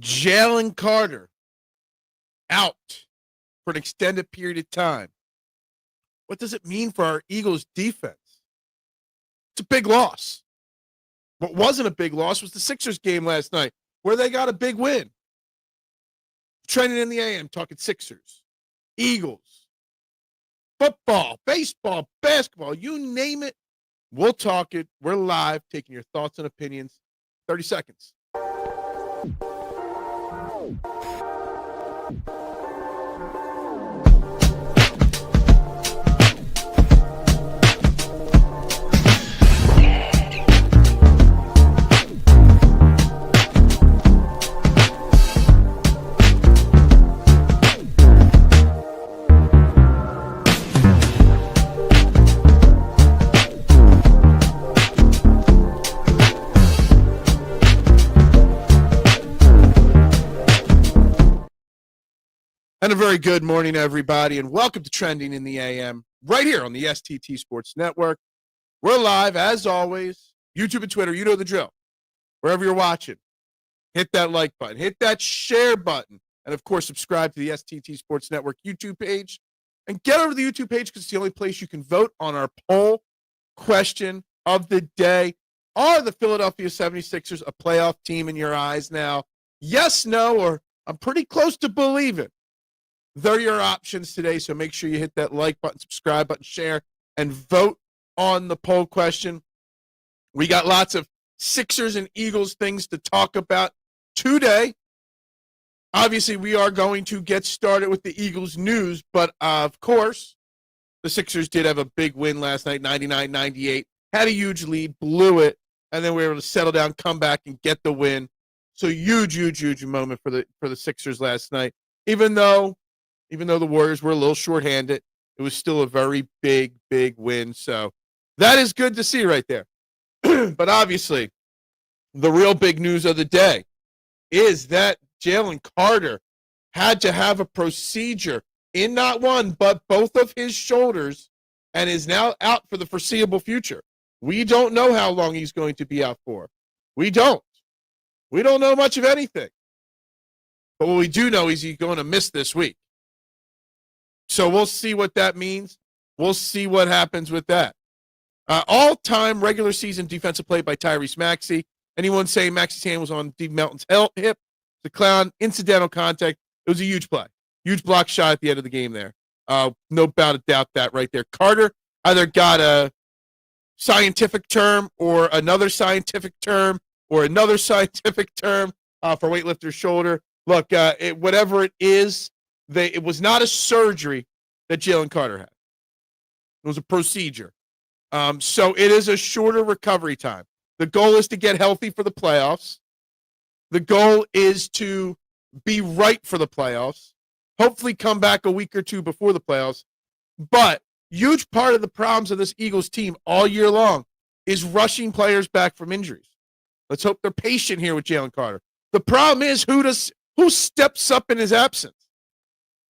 Jalen Carter out for an extended period of time. What does it mean for our Eagles defense? It's a big loss. What wasn't a big loss was the Sixers game last night, where they got a big win. Trending in the AM, talking Sixers, Eagles, football, baseball, basketball, you name it. We'll talk it. We're live, taking your thoughts and opinions. 30 seconds. And a very good morning, everybody, and welcome to Trending in the AM, right here on the STT Sports Network. We're live, as always, YouTube and Twitter, you know the drill. Wherever you're watching, hit that like button, hit that share button, and, of course, subscribe to the STT Sports Network YouTube page. And get over to the YouTube page because it's the only place you can vote on our poll question of the day. Are the Philadelphia 76ers a playoff team in your eyes now? Yes, no, or I'm pretty close to believing. They're your options today, so make sure you hit that like button, subscribe button, share, and vote on the poll question. We got lots of Sixers and Eagles things to talk about today. Obviously, we are going to get started with the Eagles news, but of course, the Sixers did have a big win last night, 99-98, had a huge lead, blew it, and then we were able to settle down, come back, and get the win. So huge moment for the Sixers last night. Even though the Warriors were a little shorthanded, it was still a very big win. So that is good to see right there. But obviously, the real big news of the day is that Jalen Carter had to have a procedure in not one, but both of his shoulders and is now out for the foreseeable future. We don't know how long he's going to be out for. We don't know much of anything. But what we do know is he's going to miss this week. So we'll see what that means. We'll see what happens with that. All-time regular season defensive play by Tyrese Maxey. Anyone saying Maxey's hand was on Steve Melton's hip? The clown, incidental contact. It was a huge play. Huge block shot at the end of the game there. No doubt that right there. Carter either got a scientific term or another scientific term or another scientific term for weightlifter's shoulder. Look, whatever it is, it was not a surgery that Jalen Carter had. It was a procedure. So it is a shorter recovery time. The goal is to get healthy for the playoffs. The goal is to be right for the playoffs. Hopefully come back a week or two before the playoffs. But huge part of the problems of this Eagles team all year long is rushing players back from injuries. Let's hope they're patient here with Jalen Carter. The problem is who steps up in his absence?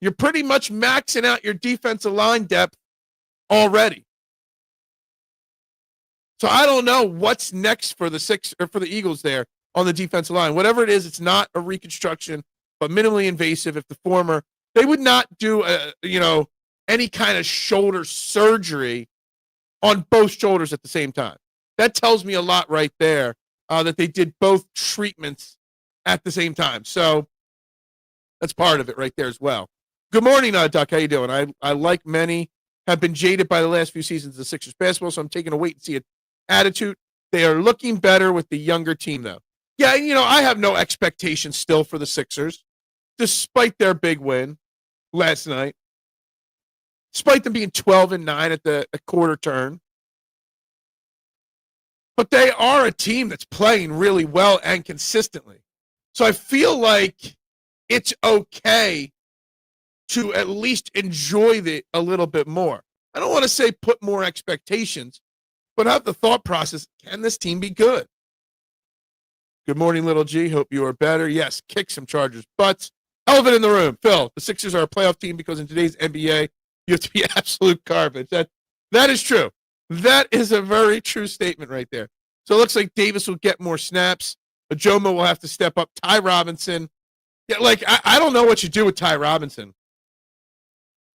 You're pretty much maxing out your defensive line depth already. So I don't know what's next for the Eagles there on the defensive line. Whatever it is, it's not a reconstruction, but minimally invasive. If the former, they would not do any kind of shoulder surgery on both shoulders at the same time. That tells me a lot right there that they did both treatments at the same time. So that's part of it right there as well. Good morning, Duck. How you doing? I like many, have been jaded by the last few seasons of the Sixers basketball, so I'm taking a wait-and-see attitude. They are looking better with the younger team, though. Yeah, I have no expectations still for the Sixers, despite their big win last night, despite them being 12-9 at the quarter turn. But they are a team that's playing really well and consistently. So I feel like it's okay to at least enjoy it a little bit more. I don't want to say put more expectations, but have the thought process, can this team be good? Good morning, Little G. Hope you are better. Yes, kick some Chargers butts. Elephant in the room. Phil, the Sixers are a playoff team because in today's NBA, you have to be absolute garbage. That is true. That is a very true statement right there. So it looks like Davis will get more snaps, Ajoma will have to step up. Ty Robinson. Yeah, I don't know what you do with Ty Robinson.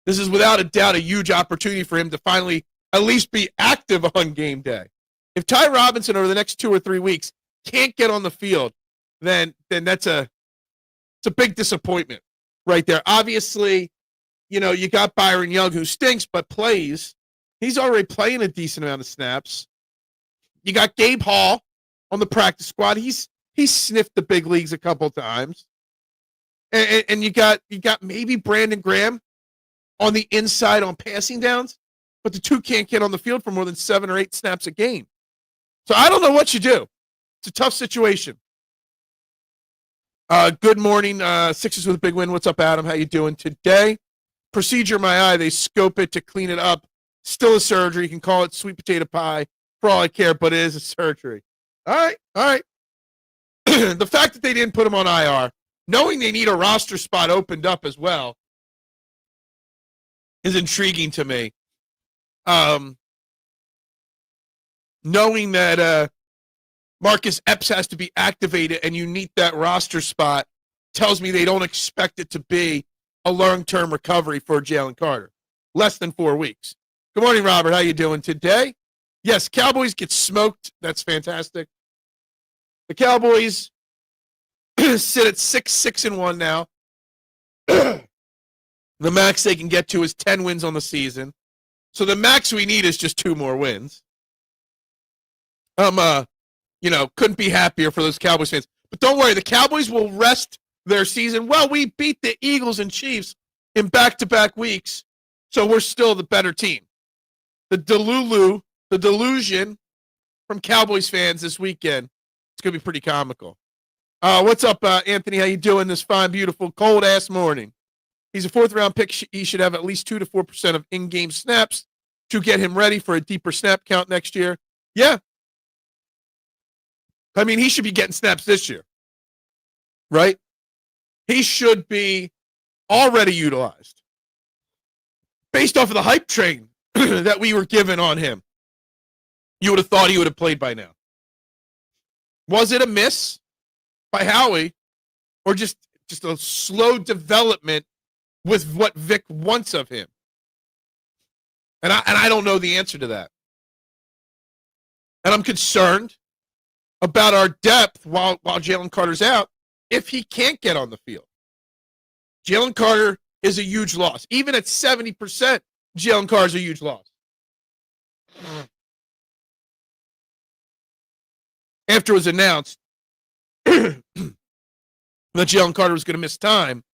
This is without a doubt a huge opportunity for him to finally at least be active on game day. If Ty Robinson over the next 2 or 3 weeks can't get on the field, then it's a big disappointment right there. Obviously, you got Byron Young who stinks but plays. He's already playing a decent amount of snaps. You got Gabe Hall on the practice squad. He's sniffed the big leagues a couple times. And you got maybe Brandon Graham on the inside on passing downs, but the two can't get on the field for more than 7 or 8 snaps a game. So I don't know what you do. It's a tough situation. Good morning, Sixers with a big win. What's up, Adam? How you doing today? Procedure in my eye. They scope it to clean it up. Still a surgery. You can call it sweet potato pie for all I care, but it is a surgery. All right. The fact that they didn't put him on IR, knowing they need a roster spot opened up as well, is intriguing to me. Knowing that Marcus Epps has to be activated and you need that roster spot tells me they don't expect it to be a long-term recovery for Jalen Carter. Less than 4 weeks. Good morning, Robert. How you doing today? Yes, Cowboys get smoked. That's fantastic. The Cowboys sit at 6-1 now. The max they can get to is 10 wins on the season. So the max we need is just 2 more wins. Couldn't be happier for those Cowboys fans. But don't worry, the Cowboys will rest their season. Well, we beat the Eagles and Chiefs in back-to-back weeks, so we're still the better team. The delusion from Cowboys fans this weekend, it's going to be pretty comical. What's up, Anthony? How you doing this fine, beautiful, cold-ass morning? He's a 4th-round pick. He should have at least 2 to 4% of in-game snaps to get him ready for a deeper snap count next year. Yeah. I mean, he should be getting snaps this year, right? He should be already utilized based off of the hype train that we were given on him. You would have thought he would have played by now. Was it a miss by Howie or just a slow development with what Vic wants of him? And I don't know the answer to that. And I'm concerned about our depth while Jalen Carter's out if he can't get on the field. Jalen Carter is a huge loss. Even at 70%, Jalen Carter's a huge loss. After it was announced that Jalen Carter was going to miss time,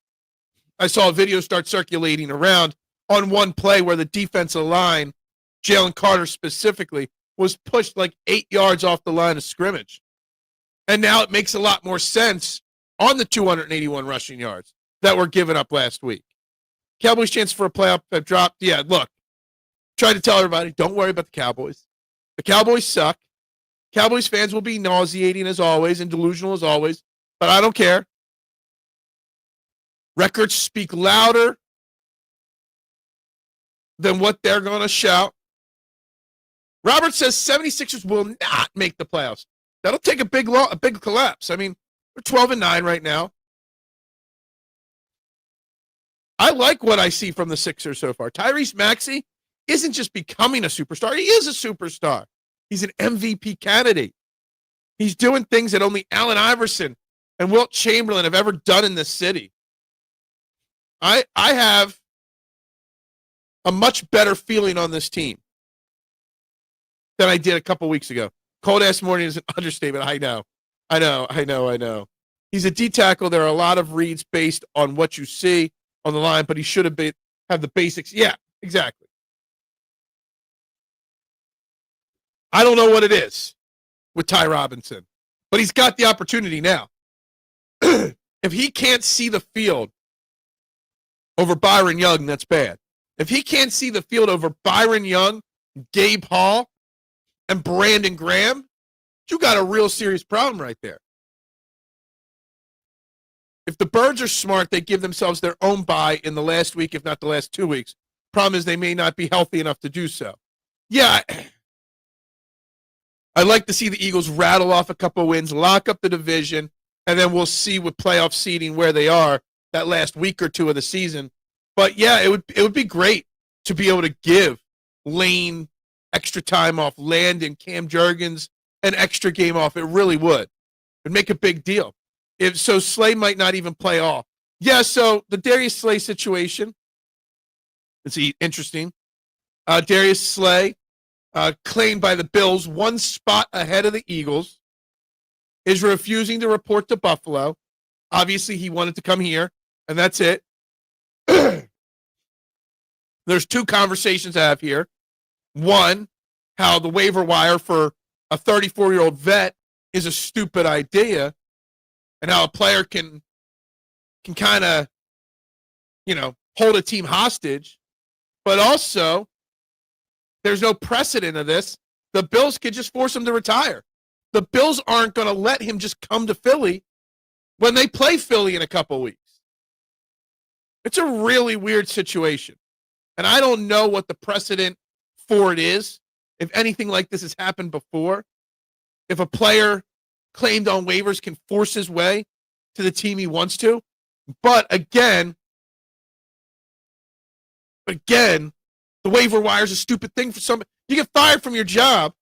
I saw a video start circulating around on one play where the defensive line, Jalen Carter specifically, was pushed like 8 yards off the line of scrimmage. And now it makes a lot more sense on the 281 rushing yards that were given up last week. Cowboys' chance for a playoff have dropped. Yeah, look, tried to tell everybody, don't worry about the Cowboys. The Cowboys suck. Cowboys fans will be nauseating as always and delusional as always, but I don't care. Records speak louder than what they're going to shout. Robert says 76ers will not make the playoffs. That'll take a big collapse. I mean, we're 12-9 right now. I like what I see from the Sixers so far. Tyrese Maxey isn't just becoming a superstar. He is a superstar. He's an MVP candidate. He's doing things that only Allen Iverson and Wilt Chamberlain have ever done in this city. I have a much better feeling on this team than I did a couple weeks ago. Cold-ass morning is an understatement. I know. He's a D tackle. There are a lot of reads based on what you see on the line, but he should have the basics. Yeah, exactly. I don't know what it is with Ty Robinson, but he's got the opportunity now. If he can't see the field over Byron Young, that's bad. If he can't see the field over Byron Young, Gabe Hall, and Brandon Graham, you got a real serious problem right there. If the Birds are smart, they give themselves their own bye in the last week, if not the last 2 weeks. Problem is they may not be healthy enough to do so. Yeah, I'd like to see the Eagles rattle off a couple wins, lock up the division, and then we'll see with playoff seeding where they are that last week or two of the season. But yeah, it would be great to be able to give Lane extra time off, Landon, Cam Jurgens an extra game off. It really would. It'd make a big deal. If so, Slay might not even play off. Yeah, so the Darius Slay situation, it's interesting. Darius Slay, claimed by the Bills, one spot ahead of the Eagles, is refusing to report to Buffalo. Obviously, he wanted to come here, and that's it. There's two conversations I have here. One, how the waiver wire for a 34-year-old vet is a stupid idea, and how a player can kind of, hold a team hostage. But also, there's no precedent of this. The Bills could just force him to retire. The Bills aren't going to let him just come to Philly when they play Philly in a couple weeks. It's a really weird situation. And I don't know what the precedent for it is, if anything like this has happened before. If a player claimed on waivers can force his way to the team he wants to. But again, the waiver wire is a stupid thing for somebody. You get fired from your job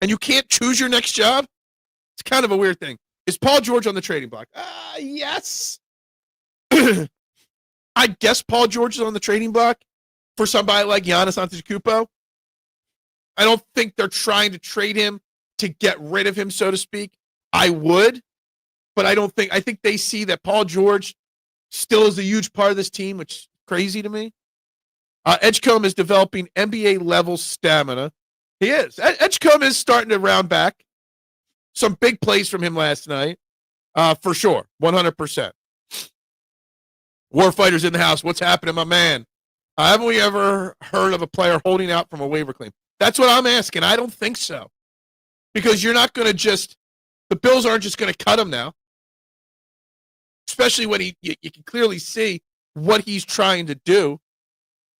and you can't choose your next job. It's kind of a weird thing. Is Paul George on the trading block? Yes. I guess Paul George is on the trading block for somebody like Giannis Antetokounmpo. I don't think they're trying to trade him to get rid of him, so to speak. I would, but I think they see that Paul George still is a huge part of this team, which is crazy to me. Edgecombe is developing NBA-level stamina. He is. Edgecombe is starting to round back. Some big plays from him last night, for sure, 100%. Warfighters in the house. What's happening, my man? Haven't we ever heard of a player holding out from a waiver claim? That's what I'm asking. I don't think so. Because you're not going to the Bills aren't just going to cut him now. Especially when you can clearly see what he's trying to do.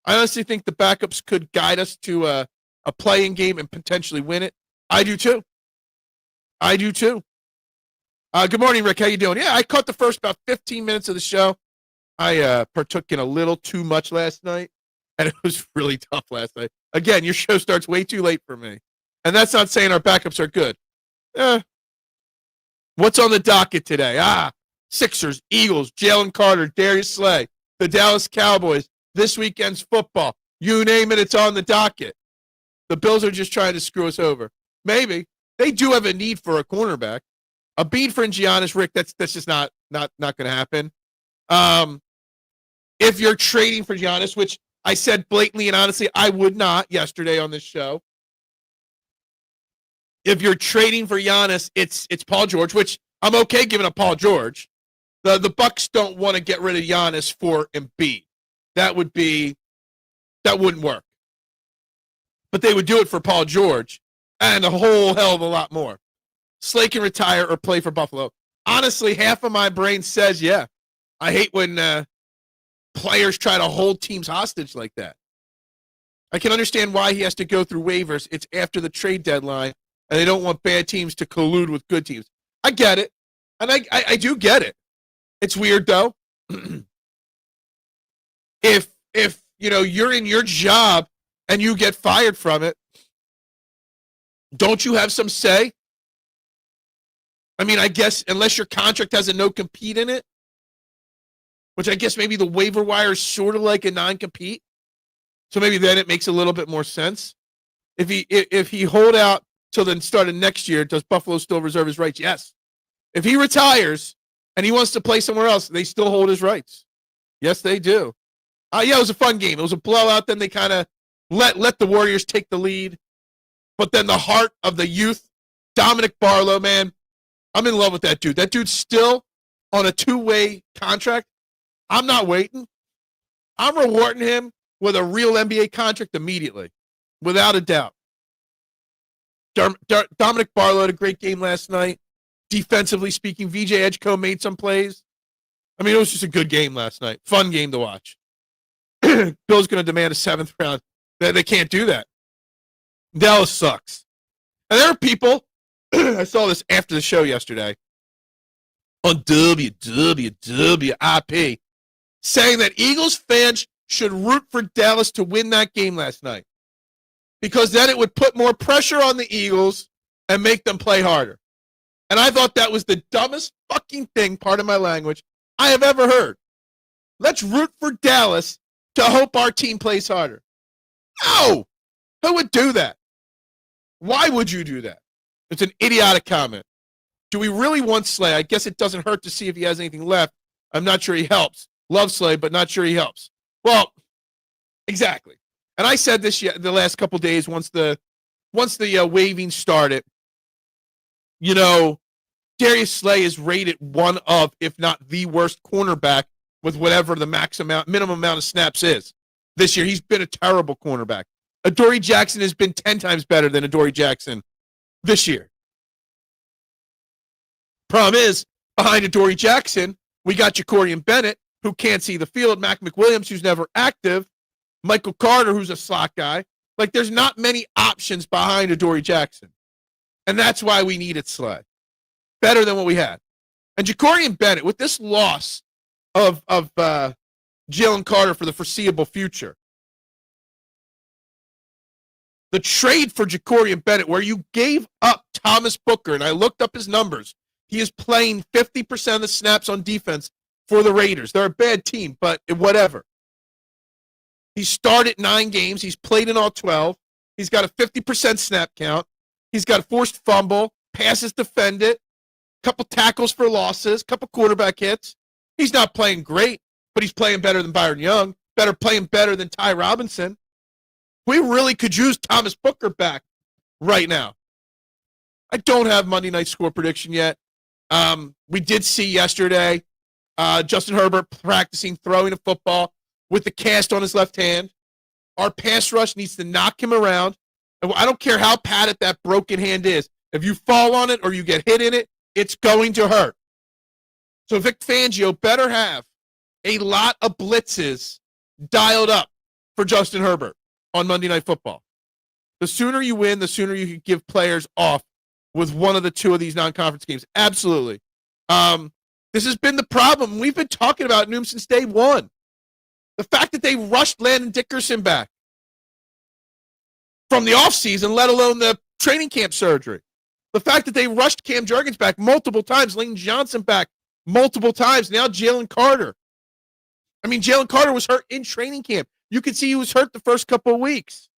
I honestly think the backups could guide us to a playing game and potentially win it. I do too. Good morning, Rick. How you doing? Yeah, I caught the first about 15 minutes of the show. I partook in a little too much last night, and it was really tough last night. Again, your show starts way too late for me. And that's not saying our backups are good. What's on the docket today? Sixers, Eagles, Jalen Carter, Darius Slay, the Dallas Cowboys, this weekend's football. You name it, it's on the docket. The Bills are just trying to screw us over. Maybe. They do have a need for a cornerback. Embiid for Giannis, Rick, that's just not going to happen. If you're trading for Giannis, which I said blatantly and honestly, I would not yesterday on this show. If you're trading for Giannis, it's Paul George, which I'm okay giving up Paul George. The Bucks don't want to get rid of Giannis for Embiid. That wouldn't work. But they would do it for Paul George and a whole hell of a lot more. Slay can retire or play for Buffalo. Honestly, half of my brain says, yeah. I hate when players try to hold teams hostage like that. I can understand why he has to go through waivers. It's after the trade deadline, and they don't want bad teams to collude with good teams. I get it, and I do get it. It's weird, though. If you're in your job and you get fired from it, don't you have some say? I mean, I guess unless your contract has a no-compete in it, which I guess maybe the waiver wire is sort of like a non-compete. So maybe then it makes a little bit more sense. If he hold out till the start of next year, does Buffalo still reserve his rights? Yes. If he retires and he wants to play somewhere else, they still hold his rights. Yes, they do. Yeah, it was a fun game. It was a blowout. Then they kind of let the Warriors take the lead. But then the heart of the youth, Dominic Barlow, man, I'm in love with that dude. That dude's still on a two-way contract. I'm not waiting. I'm rewarding him with a real NBA contract immediately, without a doubt. Dominic Barlow had a great game last night. Defensively speaking, VJ Edgecombe made some plays. I mean, it was just a good game last night. Fun game to watch. Bill's going to demand a 7th round. They can't do that. Dallas sucks. And there are people, I saw this after the show yesterday on WWWIP, saying that Eagles fans should root for Dallas to win that game last night because then it would put more pressure on the Eagles and make them play harder. And I thought that was the dumbest fucking thing, pardon my language, I have ever heard. Let's root for Dallas to hope our team plays harder. No! Who would do that? Why would you do that? It's an idiotic comment. Do we really want Slay? I guess it doesn't hurt to see if he has anything left. I'm not sure he helps. Love Slay, but not sure he helps. Well, exactly. And I said this the last couple of days once the waving started. You know, Darius Slay is rated one of, if not the worst cornerback with whatever the minimum amount of snaps is. This year, he's been a terrible cornerback. Adoree Jackson has been 10 times better than Adoree Jackson this year. Problem is, behind Adoree Jackson, we got Jacorian Bennett, who can't see the field, Mac McWilliams, who's never active, Michael Carter, who's a slot guy. Like, there's not many options behind Adoree Jackson. And that's why we needed Slay. Better than what we had. And Jacorian Bennett, with this loss of Jalen Carter for the foreseeable future, the trade for Jacorian Bennett, where you gave up Thomas Booker, and I looked up his numbers, he is playing 50% of the snaps on defense for the Raiders. They're a bad team, but whatever. He started 9 games. He's played in all 12. He's got a 50% snap count. He's got a forced fumble, passes defended, couple tackles for losses, couple quarterback hits. He's not playing great, but he's playing better than Byron Young, playing better than Ty Robinson. We really could use Thomas Booker back right now. I don't have Monday night score prediction yet. We did see yesterday Justin Herbert practicing throwing a football with the cast on his left hand. Our pass rush needs to knock him around. I don't care how padded that broken hand is. If you fall on it or you get hit in it, it's going to hurt. So Vic Fangio better have a lot of blitzes dialed up for Justin Herbert on Monday Night Football. The sooner you win, the sooner you can give players off with one of the two of these non-conference games. Absolutely. This has been the problem. We've been talking about Noom since day one. The fact that they rushed Landon Dickerson back from the offseason, let alone the training camp surgery. The fact that they rushed Cam Jurgens back multiple times, Lane Johnson back multiple times, now Jalen Carter. I mean, Jalen Carter was hurt in training camp. You could see he was hurt the first couple of weeks.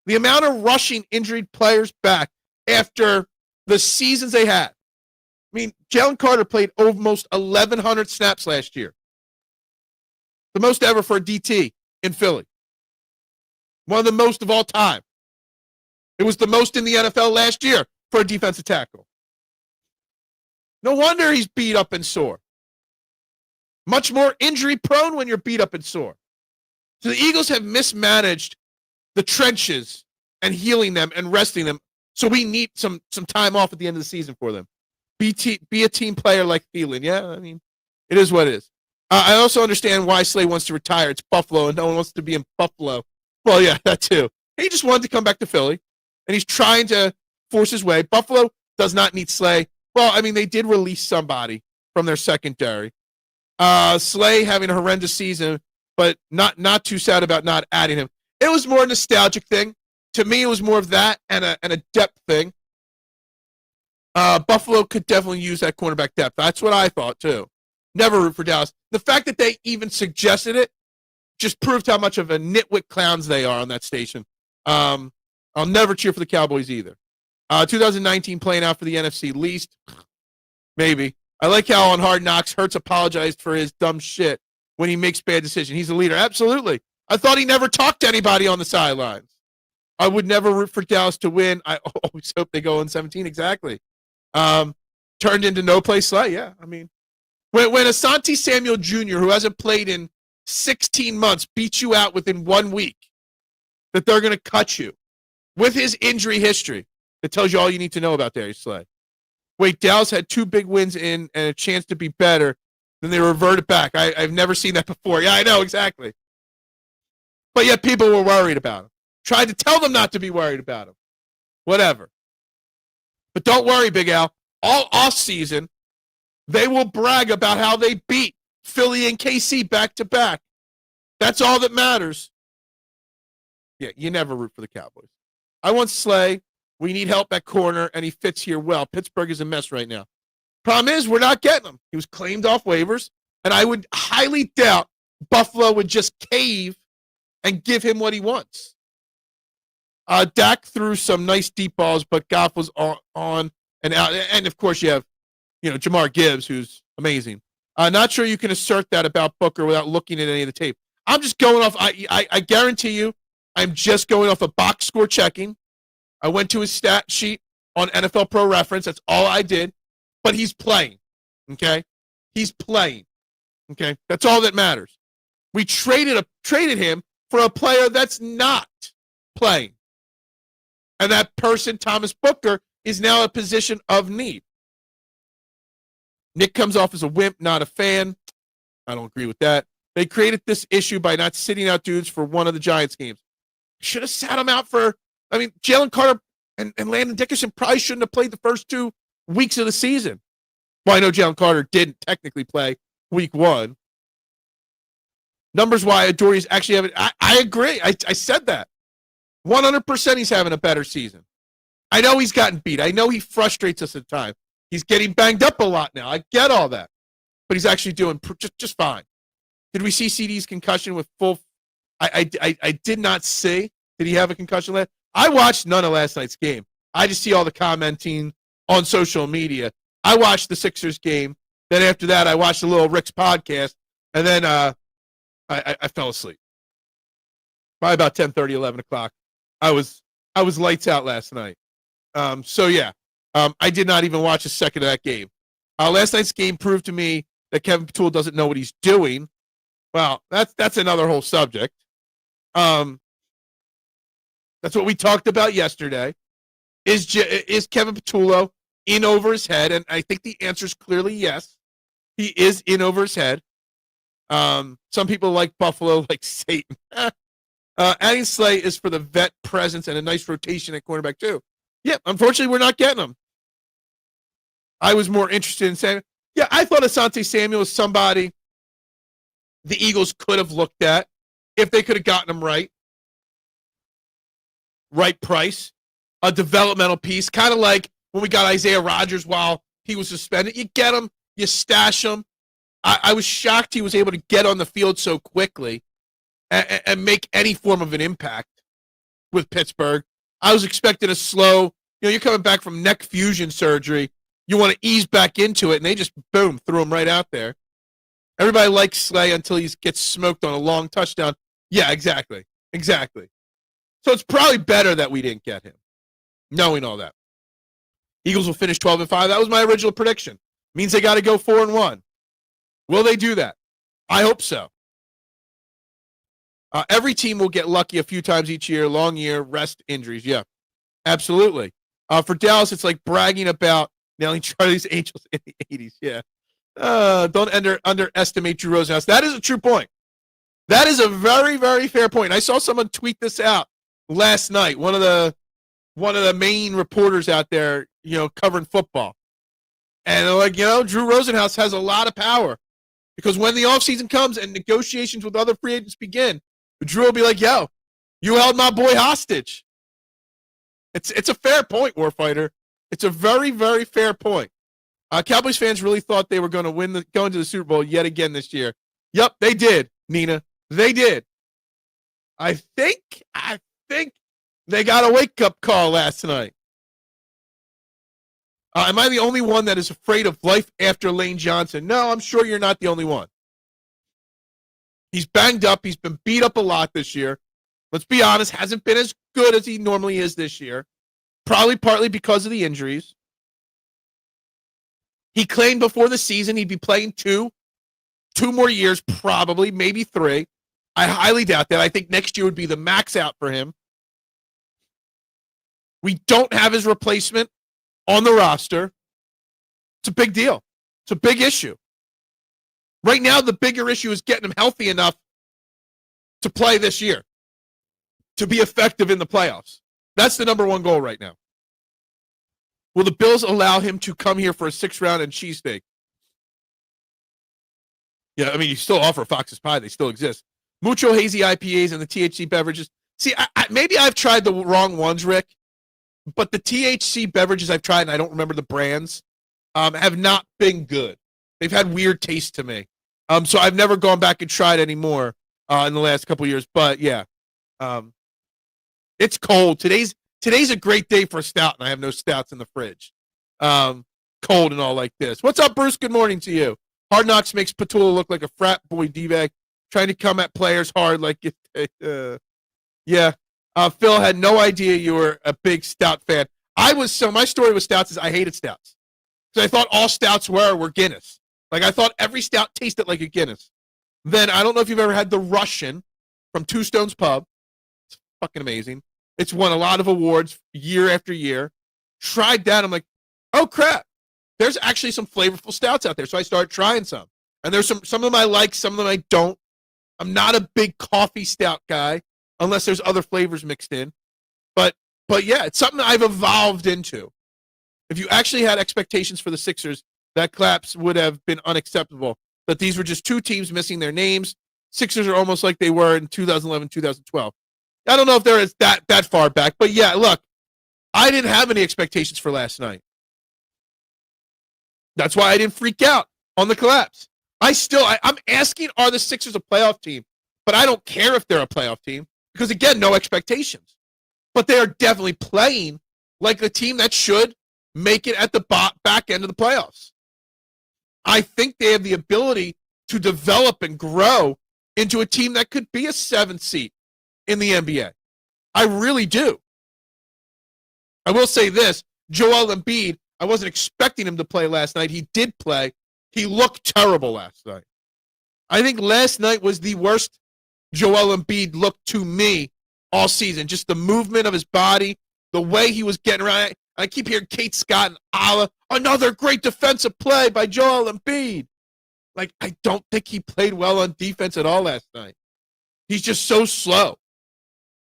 The amount of rushing injured players back after the seasons they had. I mean, Jalen Carter played almost 1,100 snaps last year. The most ever for a DT in Philly. One of the most of all time. It was the most in the NFL last year for a defensive tackle. No wonder he's beat up and sore. Much more injury prone when you're beat up and sore. So the Eagles have mismanaged the trenches and healing them and resting them. So we need some time off at the end of the season for them. Be a team player like Thielen. Yeah, I mean, it is what it is. I also understand why Slay wants to retire. It's Buffalo, and no one wants to be in Buffalo. Well, yeah, that too. He just wanted to come back to Philly, and he's trying to force his way. Buffalo does not need Slay. Well, I mean, they did release somebody from their secondary. Slay having a horrendous season, but not too sad about not adding him. It was more a nostalgic thing. To me, it was more of that and a depth thing. Buffalo could definitely use that cornerback depth. That's what I thought, too. Never root for Dallas. The fact that they even suggested it just proved how much of a nitwit clowns they are on that station. I'll never cheer for the Cowboys either. 2019 playing out for the NFC least. Maybe. I like how on Hard Knocks, Hurts apologized for his dumb shit when he makes bad decisions. He's a leader. Absolutely. I thought he never talked to anybody on the sidelines. I would never root for Dallas to win. I always hope they go in 17. Exactly. Turned into no play Slay. Yeah, I mean, when Asante Samuel Jr., who hasn't played in 16 months, beats you out within 1 week, that they're going to cut you with his injury history, it tells you all you need to know about Darius Slay. Wait, Dallas had 2 big wins in and a chance to be better, then they reverted back. I've never seen that before. Yeah, I know, exactly. But yet people were worried about him. Tried to tell them not to be worried about him. whatever. But don't worry, Big Al. All offseason, they will brag about how they beat Philly and KC back-to-back. That's all that matters. Yeah, you never root for the Cowboys. I want Slay. We need help at corner, and he fits here well. Pittsburgh is a mess right now. Problem is, we're not getting him. He was claimed off waivers, and I would highly doubt Buffalo would just cave and give him what he wants. Dak threw some nice deep balls, but Goff was on and out. And, of course, you have, Jamar Gibbs, who's amazing. Not sure you can assert that about Booker without looking at any of the tape. I'm just going off. I guarantee you, I'm just going off a box score checking. I went to his stat sheet on NFL Pro Reference. That's all I did. But he's playing, okay? He's playing, okay? That's all that matters. We traded him for a player that's not playing. And that person, Thomas Booker, is now a position of need. Nick comes off as a wimp, not a fan. I don't agree with that. They created this issue by not sitting out dudes for one of the Giants games. Should have sat him out Jalen Carter and Landon Dickerson probably shouldn't have played the first 2 weeks of the season. Well, I know Jalen Carter didn't technically play week 1. Numbers-wise, Adori's actually having – I agree. I said that. 100% he's having a better season. I know he's gotten beat. I know he frustrates us at times. He's getting banged up a lot now. I get all that. But he's actually doing just fine. Did we see CD's concussion with full – I did not see. Did he have a concussion? I watched none of last night's game. I just see all the commenting on social media. I watched the Sixers game. Then after that, I watched a little Rick's podcast. And then I fell asleep. By about 10:30, 11 o'clock. I was lights out last night. I did not even watch a second of that game. Last night's game proved to me that Kevin Patullo doesn't know what he's doing. Well, that's another whole subject. That's what we talked about yesterday. Is Kevin Patullo in over his head? And I think the answer is clearly yes. He is in over his head. Some people like Buffalo, like Satan. Adding Slay is for the vet presence and a nice rotation at cornerback too. Yeah, unfortunately, we're not getting him. I was more interested in saying, yeah, I thought Asante Samuel was somebody the Eagles could have looked at if they could have gotten him right. Right price, a developmental piece, kind of like when we got Isaiah Rodgers while he was suspended. You get him, you stash him. I was shocked he was able to get on the field so quickly and make any form of an impact with Pittsburgh. I was expecting a slow, you're coming back from neck fusion surgery. You want to ease back into it, and they just, boom, threw him right out there. Everybody likes Slay until he gets smoked on a long touchdown. Yeah, exactly. So it's probably better that we didn't get him, knowing all that. Eagles will finish 12-5. That was my original prediction. Means they got to go 4-1. Will they do that? I hope so. Every team will get lucky a few times each year, long year, rest, injuries. Yeah, absolutely. For Dallas, it's like bragging about nailing Charlie's Angels in the 80s. Yeah. Don't underestimate Drew Rosenhaus. That is a true point. That is a very, very fair point. I saw someone tweet this out last night. One of the main reporters out there, covering football. And they're like, Drew Rosenhaus has a lot of power because when the offseason comes and negotiations with other free agents begin, Drew will be like, yo, you held my boy hostage. It's a fair point, Warfighter. It's a very, very fair point. Cowboys fans really thought they were going to go into the Super Bowl yet again this year. Yep, they did, Nina. They did. I think they got a wake-up call last night. Am I the only one that is afraid of life after Lane Johnson? No, I'm sure you're not the only one. He's banged up. He's been beat up a lot this year. Let's be honest, hasn't been as good as he normally is this year. Probably partly because of the injuries. He claimed before the season he'd be playing two more years, probably, maybe 3. I highly doubt that. I think next year would be the max out for him. We don't have his replacement on the roster. It's a big deal. It's a big issue. Right now, the bigger issue is getting him healthy enough to play this year, to be effective in the playoffs. That's the number one goal right now. Will the Bills allow him to come here for a 6th round and cheesesteak? Yeah, I mean, you still offer Fox's Pie. They still exist. Mucho hazy IPAs and the THC beverages. See, maybe I've tried the wrong ones, Rick, but the THC beverages I've tried, and I don't remember the brands, have not been good. They've had weird taste to me. So I've never gone back and tried anymore in the last couple of years. But, yeah, it's cold. Today's a great day for a stout, and I have no stouts in the fridge. Cold and all like this. What's up, Bruce? Good morning to you. Hard Knocks makes Patullo look like a frat boy D-bag trying to come at players hard like yeah. Phil had no idea you were a big stout fan. My story with stouts is I hated stouts. Because I thought all stouts were Guinness. Like I thought every stout tasted like a Guinness. Then I don't know if you've ever had the Russian from Two Stones Pub. It's fucking amazing. It's won a lot of awards year after year. Tried that. I'm like, oh crap. There's actually some flavorful stouts out there. So I started trying some. And there's some of them I like, some of them I don't. I'm not a big coffee stout guy unless there's other flavors mixed in. But yeah, it's something I've evolved into. If you actually had expectations for the Sixers, that collapse would have been unacceptable. But these were just two teams missing their names. Sixers are almost like they were in 2011, 2012. I don't know if they're that far back. But yeah, look, I didn't have any expectations for last night. That's why I didn't freak out on the collapse. I'm asking, are the Sixers a playoff team? But I don't care if they're a playoff team because, again, no expectations. But they are definitely playing like a team that should make it at the back end of the playoffs. I think they have the ability to develop and grow into a team that could be a 7th seed in the NBA. I really do. I will say this, Joel Embiid, I wasn't expecting him to play last night. He did play. He looked terrible last night. I think last night was the worst Joel Embiid looked to me all season. Just the movement of his body, the way he was getting around. I keep hearing Kate Scott and Allah, another great defensive play by Joel Embiid. Like, I don't think he played well on defense at all last night. He's just so slow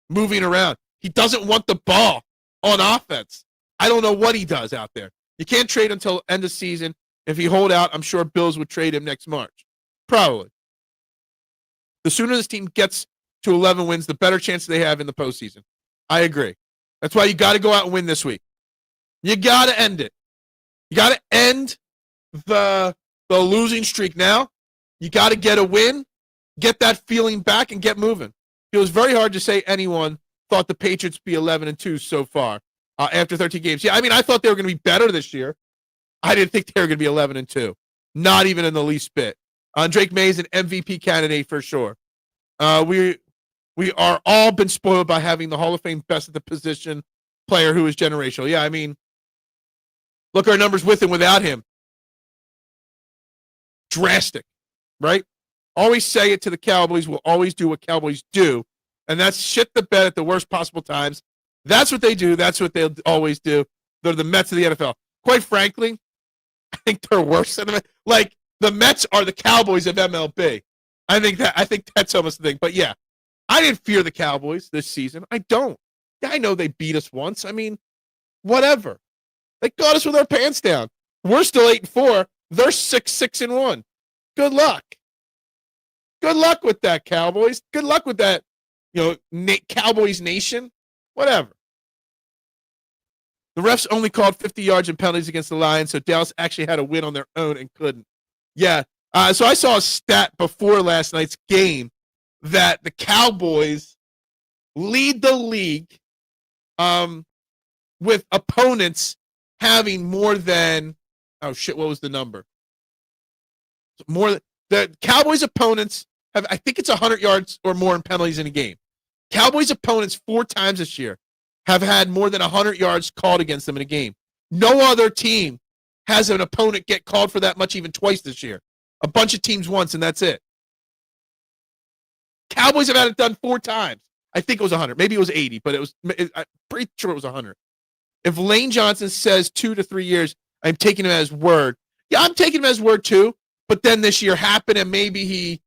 moving around. He doesn't want the ball on offense. I don't know what he does out there. You can't trade until end of season. If he hold out, I'm sure Bills would trade him next March. Probably. The sooner this team gets to 11 wins, the better chance they have in the postseason. I agree. That's why you got to go out and win this week. You got to end it. You got to end the losing streak now. You got to get a win, get that feeling back, and get moving. It was very hard to say anyone thought the Patriots be 11-2 so far after 13 games. Yeah, I mean, I thought they were going to be better this year. I didn't think they were going to be 11-2. Not even in the least bit. Drake May is an MVP candidate for sure. We are all been spoiled by having the Hall of Fame best at the position player who is generational. Yeah, I mean, look our numbers with and without him. Drastic, right? Always say it to the Cowboys. We'll always do what Cowboys do. And that's shit the bed at the worst possible times. That's what they do. That's what they'll always do. They're the Mets of the NFL. Quite frankly, I think they're worse than the Mets. Like, the Mets are the Cowboys of MLB. I think that's almost the thing. But yeah, I didn't fear the Cowboys this season. I don't. Yeah, I know they beat us once. I mean, whatever. They got us with our pants down. We're still 8-4. They're 6-1. Good luck. Good luck with that, Cowboys. Good luck with that, Cowboys Nation. Whatever. The refs only called 50 yards and penalties against the Lions, so Dallas actually had a win on their own and couldn't. Yeah. So I saw a stat before last night's game that the Cowboys lead the league with opponents having more than, what was the number? The Cowboys opponents have, I think it's 100 yards or more in penalties in a game. Cowboys opponents 4 times this year have had more than 100 yards called against them in a game. No other team has an opponent get called for that much even twice this year. A bunch of teams once, and that's it. Cowboys have had it done 4 times. I think it was 100. Maybe it was 80, but I'm pretty sure it was 100. If Lane Johnson says 2 to 3 years, I'm taking him as word. Yeah, I'm taking him as word too, but then this year happened, and maybe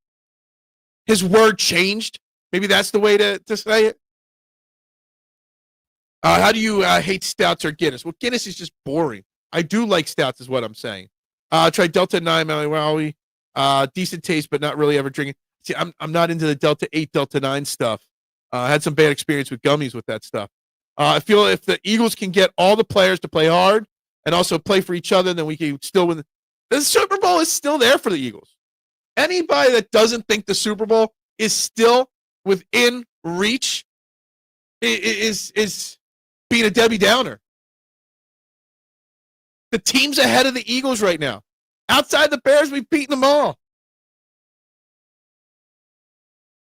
his word changed. Maybe that's the way to say it. How do you hate stouts or Guinness? Well, Guinness is just boring. I do like stouts, is what I'm saying. Try Delta 9 Maui. Decent taste, but not really ever drinking. See, I'm not into the Delta 8, Delta 9 stuff. I had some bad experience with gummies with that stuff. I feel if the Eagles can get all the players to play hard and also play for each other, then we can still win. The Super Bowl is still there for the Eagles. Anybody that doesn't think the Super Bowl is still within reach is being a Debbie Downer. The team's ahead of the Eagles right now. Outside the Bears, we've beaten them all.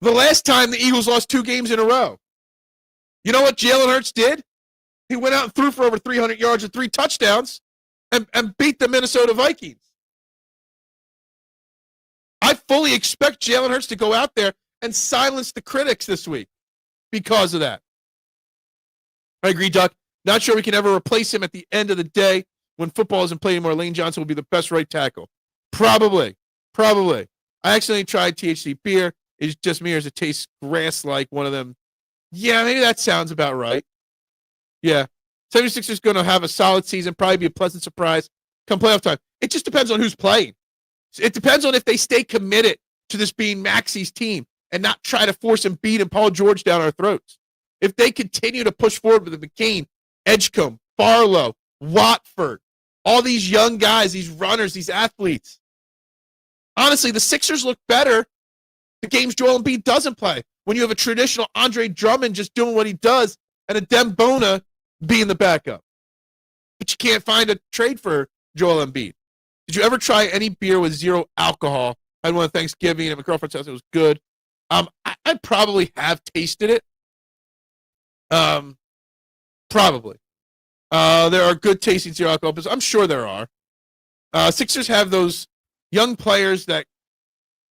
The last time the Eagles lost 2 games in a row. You know what Jalen Hurts did? He went out and threw for over 300 yards and 3 touchdowns and beat the Minnesota Vikings. I fully expect Jalen Hurts to go out there and silence the critics this week because of that. I agree, Duck. Not sure we can ever replace him at the end of the day. When football isn't played anymore, Lane Johnson will be the best right tackle. Probably. I accidentally tried THC beer. It's just me, or does it taste grass-like, one of them? Yeah, maybe that sounds about right. Yeah. 76ers going to have a solid season, probably be a pleasant surprise come playoff time. It just depends on who's playing. It depends on if they stay committed to this being Maxey's team and not try to force Embiid and Paul George down our throats. If they continue to push forward with McCain, Edgecombe, Barlow, Watford, all these young guys, these runners, these athletes. Honestly, the Sixers look better the games Joel Embiid doesn't play. When you have a traditional Andre Drummond just doing what he does and a Dembona being the backup. But you can't find a trade for Joel Embiid. Did you ever try any beer with 0 alcohol? I had one at Thanksgiving at my girlfriend's house. It was good. I probably have tasted it. Probably. There are good tasting 0 alcohol, but I'm sure there are. Sixers have those young players that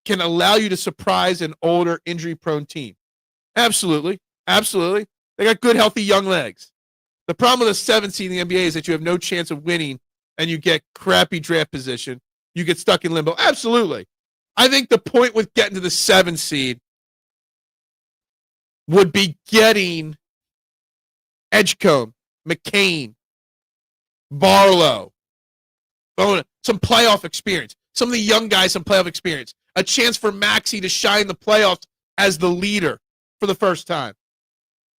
can allow you to surprise an older, injury-prone team. Absolutely. They got good, healthy, young legs. The problem with a 7 seed in the NBA is that you have no chance of winning and you get crappy draft position. You get stuck in limbo. Absolutely. I think the point with getting to the 7 seed would be getting Edgecombe, McCain, Barlow, some playoff experience. Some of the young guys, some playoff experience. A chance for Maxey to shine the playoffs as the leader for the first time.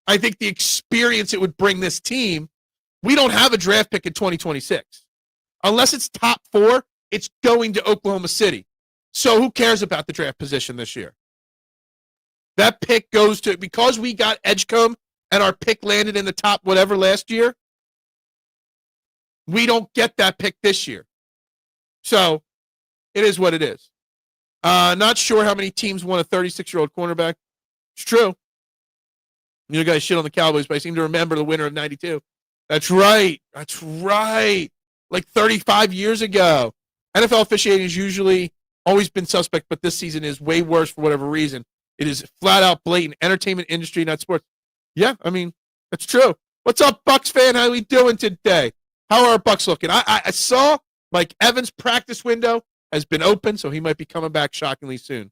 I think the experience it would bring this team, we don't have a draft pick in 2026. Unless it's top 4, it's going to Oklahoma City. So who cares about the draft position this year? That pick goes to, because we got Edgecombe and our pick landed in the top whatever last year, we don't get that pick this year. So it is what it is. Not sure how many teams want a 36-year-old cornerback. It's true. You guys shit on the Cowboys, but I seem to remember the winner of 92. That's right. Like 35 years ago. NFL officiating has usually always been suspect, but this season is way worse for whatever reason. It is flat out blatant. Entertainment industry, not sports. Yeah, I mean, that's true. What's up, Bucks fan? How we doing today? How are our Bucks looking? I saw Mike Evans' practice window has been open, so he might be coming back shockingly soon. It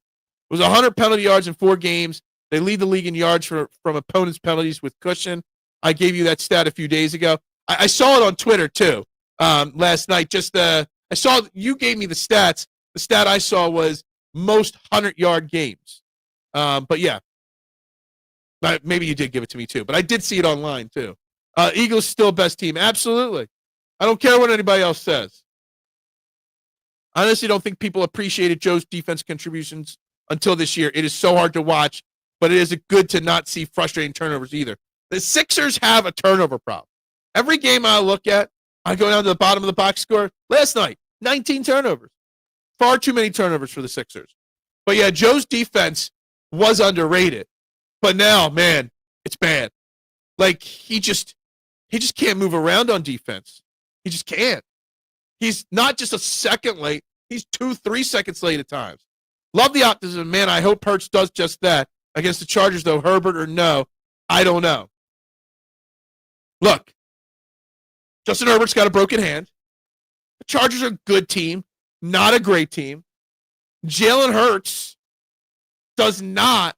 was 100 penalty yards in 4 games. They lead the league in yards from opponents' penalties with cushion. I gave you that stat a few days ago. I saw it on Twitter, too, last night. I saw you gave me the stats. The stat I saw was most 100-yard games. But, yeah, maybe you did give it to me, too. But I did see it online, too. Eagles still best team. Absolutely. I don't care what anybody else says. I honestly don't think people appreciated Joe's defense contributions until this year. It is so hard to watch, but it is good to not see frustrating turnovers either. The Sixers have a turnover problem. Every game I look at, I go down to the bottom of the box score. Last night, 19 turnovers. Far too many turnovers for the Sixers. But yeah, Joe's defense was underrated. But now, man, it's bad. Like, he just can't move around on defense. He just can't. He's not just a second late. He's 2-3 seconds late at times. Love the optimism, man. I hope Hurts does just that. Against the Chargers, though, Herbert or no, I don't know. Look, Justin Herbert's got a broken hand. The Chargers are a good team, not a great team. Jalen Hurts does not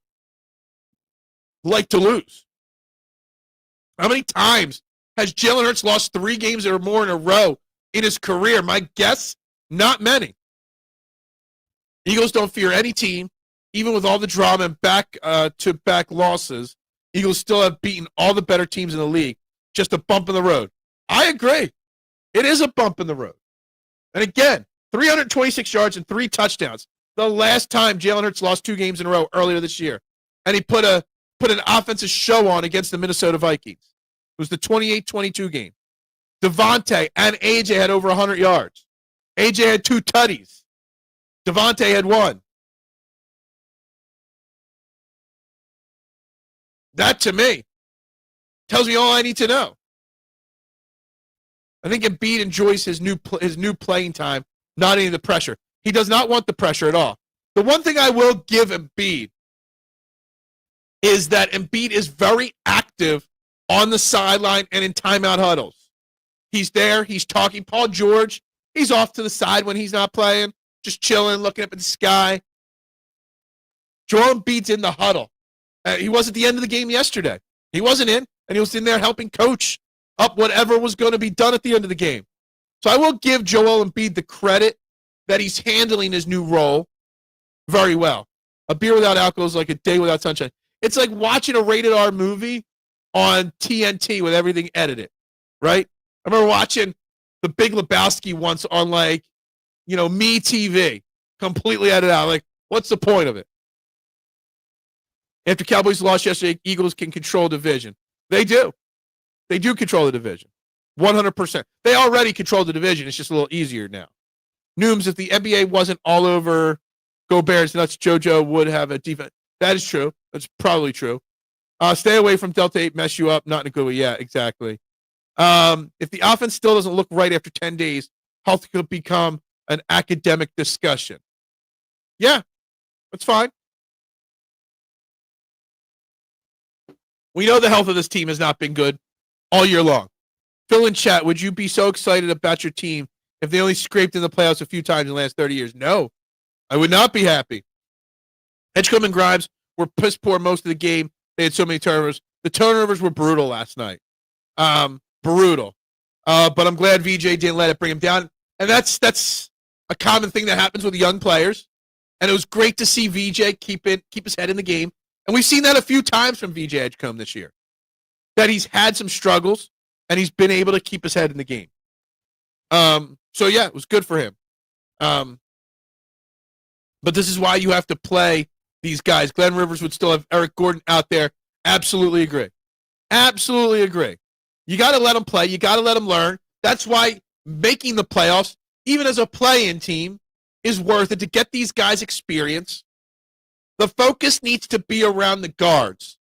like to lose. How many times has Jalen Hurts lost 3 games or more in a row in his career? My guess, not many. Eagles don't fear any team, even with all the drama and back-to-back losses. Eagles still have beaten all the better teams in the league. Just a bump in the road. I agree. It is a bump in the road. And again, 326 yards and 3 touchdowns. The last time Jalen Hurts lost 2 games in a row earlier this year. And he put an offensive show on against the Minnesota Vikings. It was the 28-22 game. Devontae and AJ had over 100 yards. AJ had 2 tutties. Devontae had 1. That, to me, tells me all I need to know. I think Embiid enjoys his new playing time, not any of the pressure. He does not want the pressure at all. The one thing I will give Embiid is that Embiid is very active on the sideline and in timeout huddles. He's there. He's talking. Paul George, he's off to the side when he's not playing, just chilling, looking up at the sky. Joel Embiid's in the huddle. He was at the end of the game yesterday. He wasn't in, and he was in there helping coach up whatever was going to be done at the end of the game. So I will give Joel Embiid the credit that he's handling his new role very well. A beer without alcohol is like a day without sunshine. It's like watching a rated R movie on TNT with everything edited, right? I remember watching The Big Lebowski once on Me TV, completely edited out. Like, what's the point of it? After Cowboys lost yesterday, Eagles can control division. They do. They do control the division. 100%. They already control the division. It's just a little easier now. Nooms, if the NBA wasn't all over Go Bears nuts, JoJo would have a defense. That is true. That's probably true. Stay away from Delta 8, mess you up. Not in a good way. Yeah, exactly. If the offense still doesn't look right after 10 days, health could become an academic discussion. Yeah, that's fine. We know the health of this team has not been good all year long. Phil in chat, would you be so excited about your team if they only scraped in the playoffs a few times in the last 30 years? No, I would not be happy. Edgecombe and Grimes were piss poor most of the game. They had so many turnovers. The turnovers were brutal last night. Brutal. But I'm glad VJ didn't let it bring him down. And that's a common thing that happens with young players. And it was great to see VJ keep his head in the game. And we've seen that a few times from VJ Edgecombe this year. That he's had some struggles, and he's been able to keep his head in the game. So, yeah, it was good for him. But this is why you have to play these guys. Glenn Rivers would still have Eric Gordon out there. Absolutely agree. Absolutely agree. You got to let them play. You got to let them learn. That's why making the playoffs, even as a play-in team, is worth it to get these guys experience. The focus needs to be around the guards.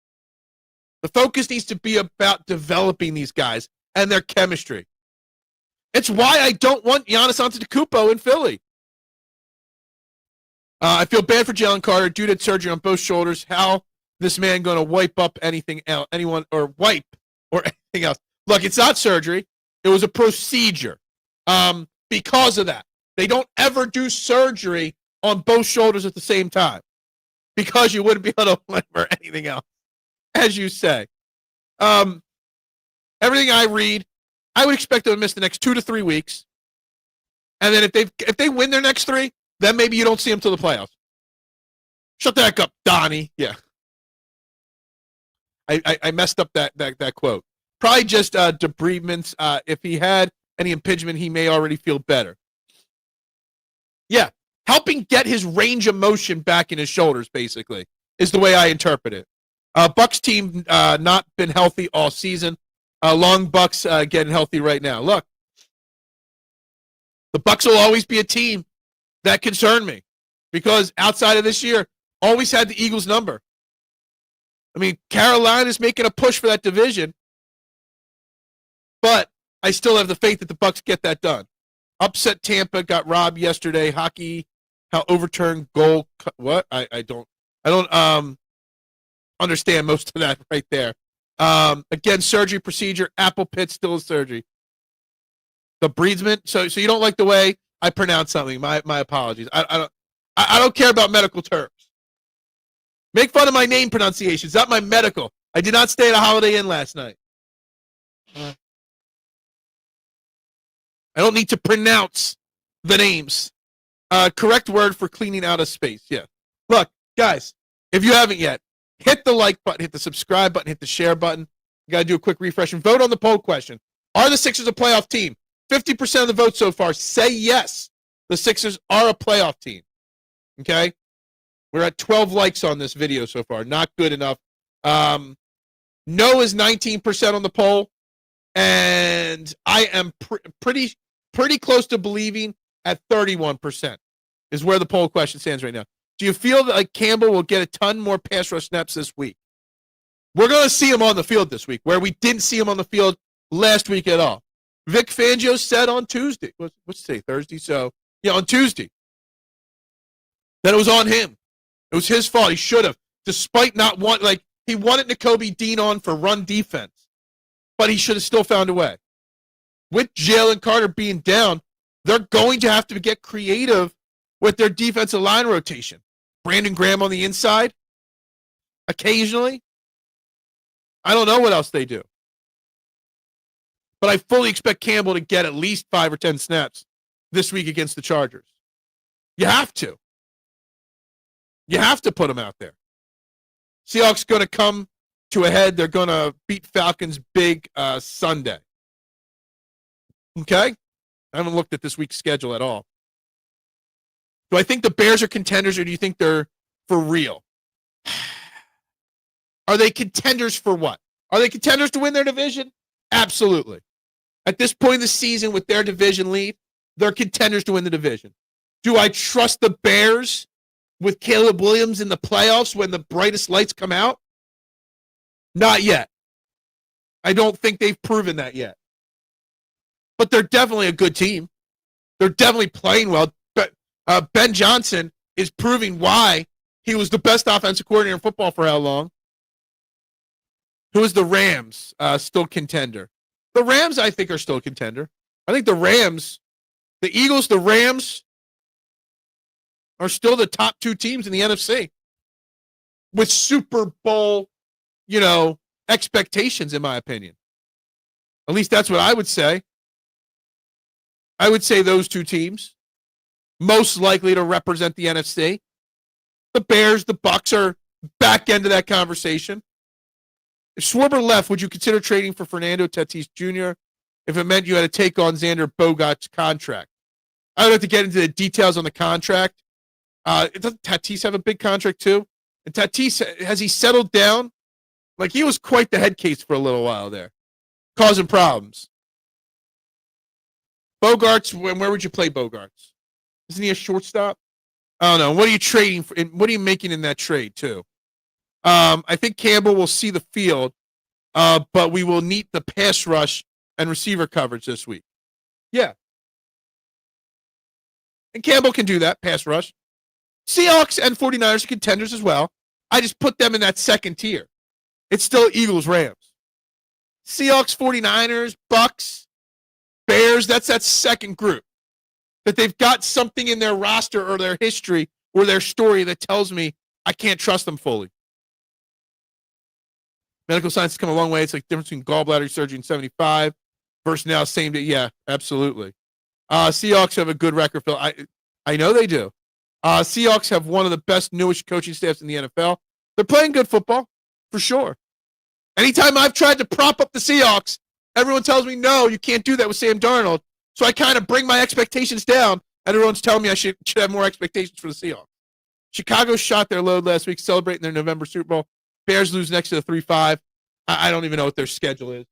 The focus needs to be about developing these guys and their chemistry. It's why I don't want Giannis Antetokounmpo in Philly. I feel bad for Jalen Carter. Dude had surgery on both shoulders. How this man going to wipe up anything else, anyone, or wipe or anything else? Look, it's not surgery. It was a procedure. Because of that, they don't ever do surgery on both shoulders at the same time because you wouldn't be able to wipe or anything else, as you say. Everything I read, I would expect them to miss the next 2 to 3 weeks. And then if they win their next 3, then maybe you don't see them till the playoffs. Shut the heck up, Donnie. Yeah. I messed up that quote. Probably just debridements. If he had any impingement, he may already feel better. Yeah. Helping get his range of motion back in his shoulders, basically, is the way I interpret it. Bucks team not been healthy all season. Long Bucks getting healthy right now. Look, the Bucks will always be a team that concern me because outside of this year, always had the Eagles number. I mean, Carolina's making a push for that division, but I still have the faith that the Bucks get that done. Upset Tampa, got robbed yesterday. Hockey, how overturned goal. What? I don't understand most of that right there. Again, surgery procedure. Apple pit still a surgery. The breedsman. So you don't like the way I pronounce something. My apologies. I don't care about medical terms. Make fun of my name pronunciations, not my medical. I did not stay at a Holiday Inn last night. I don't need to pronounce the names. Correct word for cleaning out a space. Yeah. Look, guys, if you haven't yet, hit the like button, hit the subscribe button, hit the share button. You got to do a quick refresh and vote on the poll question. Are the Sixers a playoff team? 50% of the votes so far say yes. The Sixers are a playoff team. Okay? We're at 12 likes on this video so far. Not good enough. No is 19% on the poll. And I am pretty close to believing at 31% is where the poll question stands right now. Do you feel that like Campbell will get a ton more pass rush snaps this week? We're going to see him on the field this week, where we didn't see him on the field last week at all. Vic Fangio said on Tuesday, what's today, Thursday? So, yeah, on Tuesday, that it was on him. It was his fault. He should have, despite not he wanted Nakobe Dean on for run defense, but he should have still found a way. With Jalen Carter being down, they're going to have to get creative with their defensive line rotation. Brandon Graham on the inside, occasionally. I don't know what else they do. But I fully expect Campbell to get at least 5 or 10 snaps this week against the Chargers. You have to. You have to put him out there. Seahawks going to come to a head. They're going to beat Falcons big Sunday. Okay? I haven't looked at this week's schedule at all. Do I think the Bears are contenders, or do you think they're for real? Are they contenders for what? Are they contenders to win their division? Absolutely. At this point in the season with their division lead, they're contenders to win the division. Do I trust the Bears with Caleb Williams in the playoffs when the brightest lights come out? Not yet. I don't think they've proven that yet. But they're definitely a good team. They're definitely playing well. But Ben Johnson is proving why he was the best offensive coordinator in football for how long. Who is the Rams still contender? The Rams, I think, are still a contender. I think the Eagles, the Rams are still the top 2 teams in the NFC with Super Bowl, expectations, in my opinion. At least that's what I would say. I would say those 2 teams most likely to represent the NFC. The Bears, the Bucks are back into that conversation. If Schwarber left, would you consider trading for Fernando Tatis Jr. if it meant you had to take on Xander Bogaerts' contract? I would have to get into the details on the contract. Doesn't Tatis have a big contract too? And Tatis, has he settled down? Like, he was quite the head case for a little while there, causing problems. Bogaerts, where would you play Bogaerts? Isn't he a shortstop? I don't know. What are you trading for? What are you making in that trade too? I think Campbell will see the field, but we will need the pass rush and receiver coverage this week. Yeah. And Campbell can do that, pass rush. Seahawks and 49ers are contenders as well. I just put them in that second tier. It's still Eagles, Rams. Seahawks, 49ers, Bucks, Bears, that's that second group. That they've got something in their roster or their history or their story that tells me I can't trust them fully. Medical science has come a long way. It's like the difference between gallbladder surgery in 75 versus now same day. Yeah, absolutely. Seahawks have a good record, Phil. I know they do. Seahawks have one of the best newish coaching staffs in the NFL. They're playing good football, for sure. Anytime I've tried to prop up the Seahawks, everyone tells me, no, you can't do that with Sam Darnold. So I kind of bring my expectations down, and everyone's telling me I should have more expectations for the Seahawks. Chicago shot their load last week, celebrating their November Super Bowl. Bears lose next to the 3-5. I don't even know what their schedule is.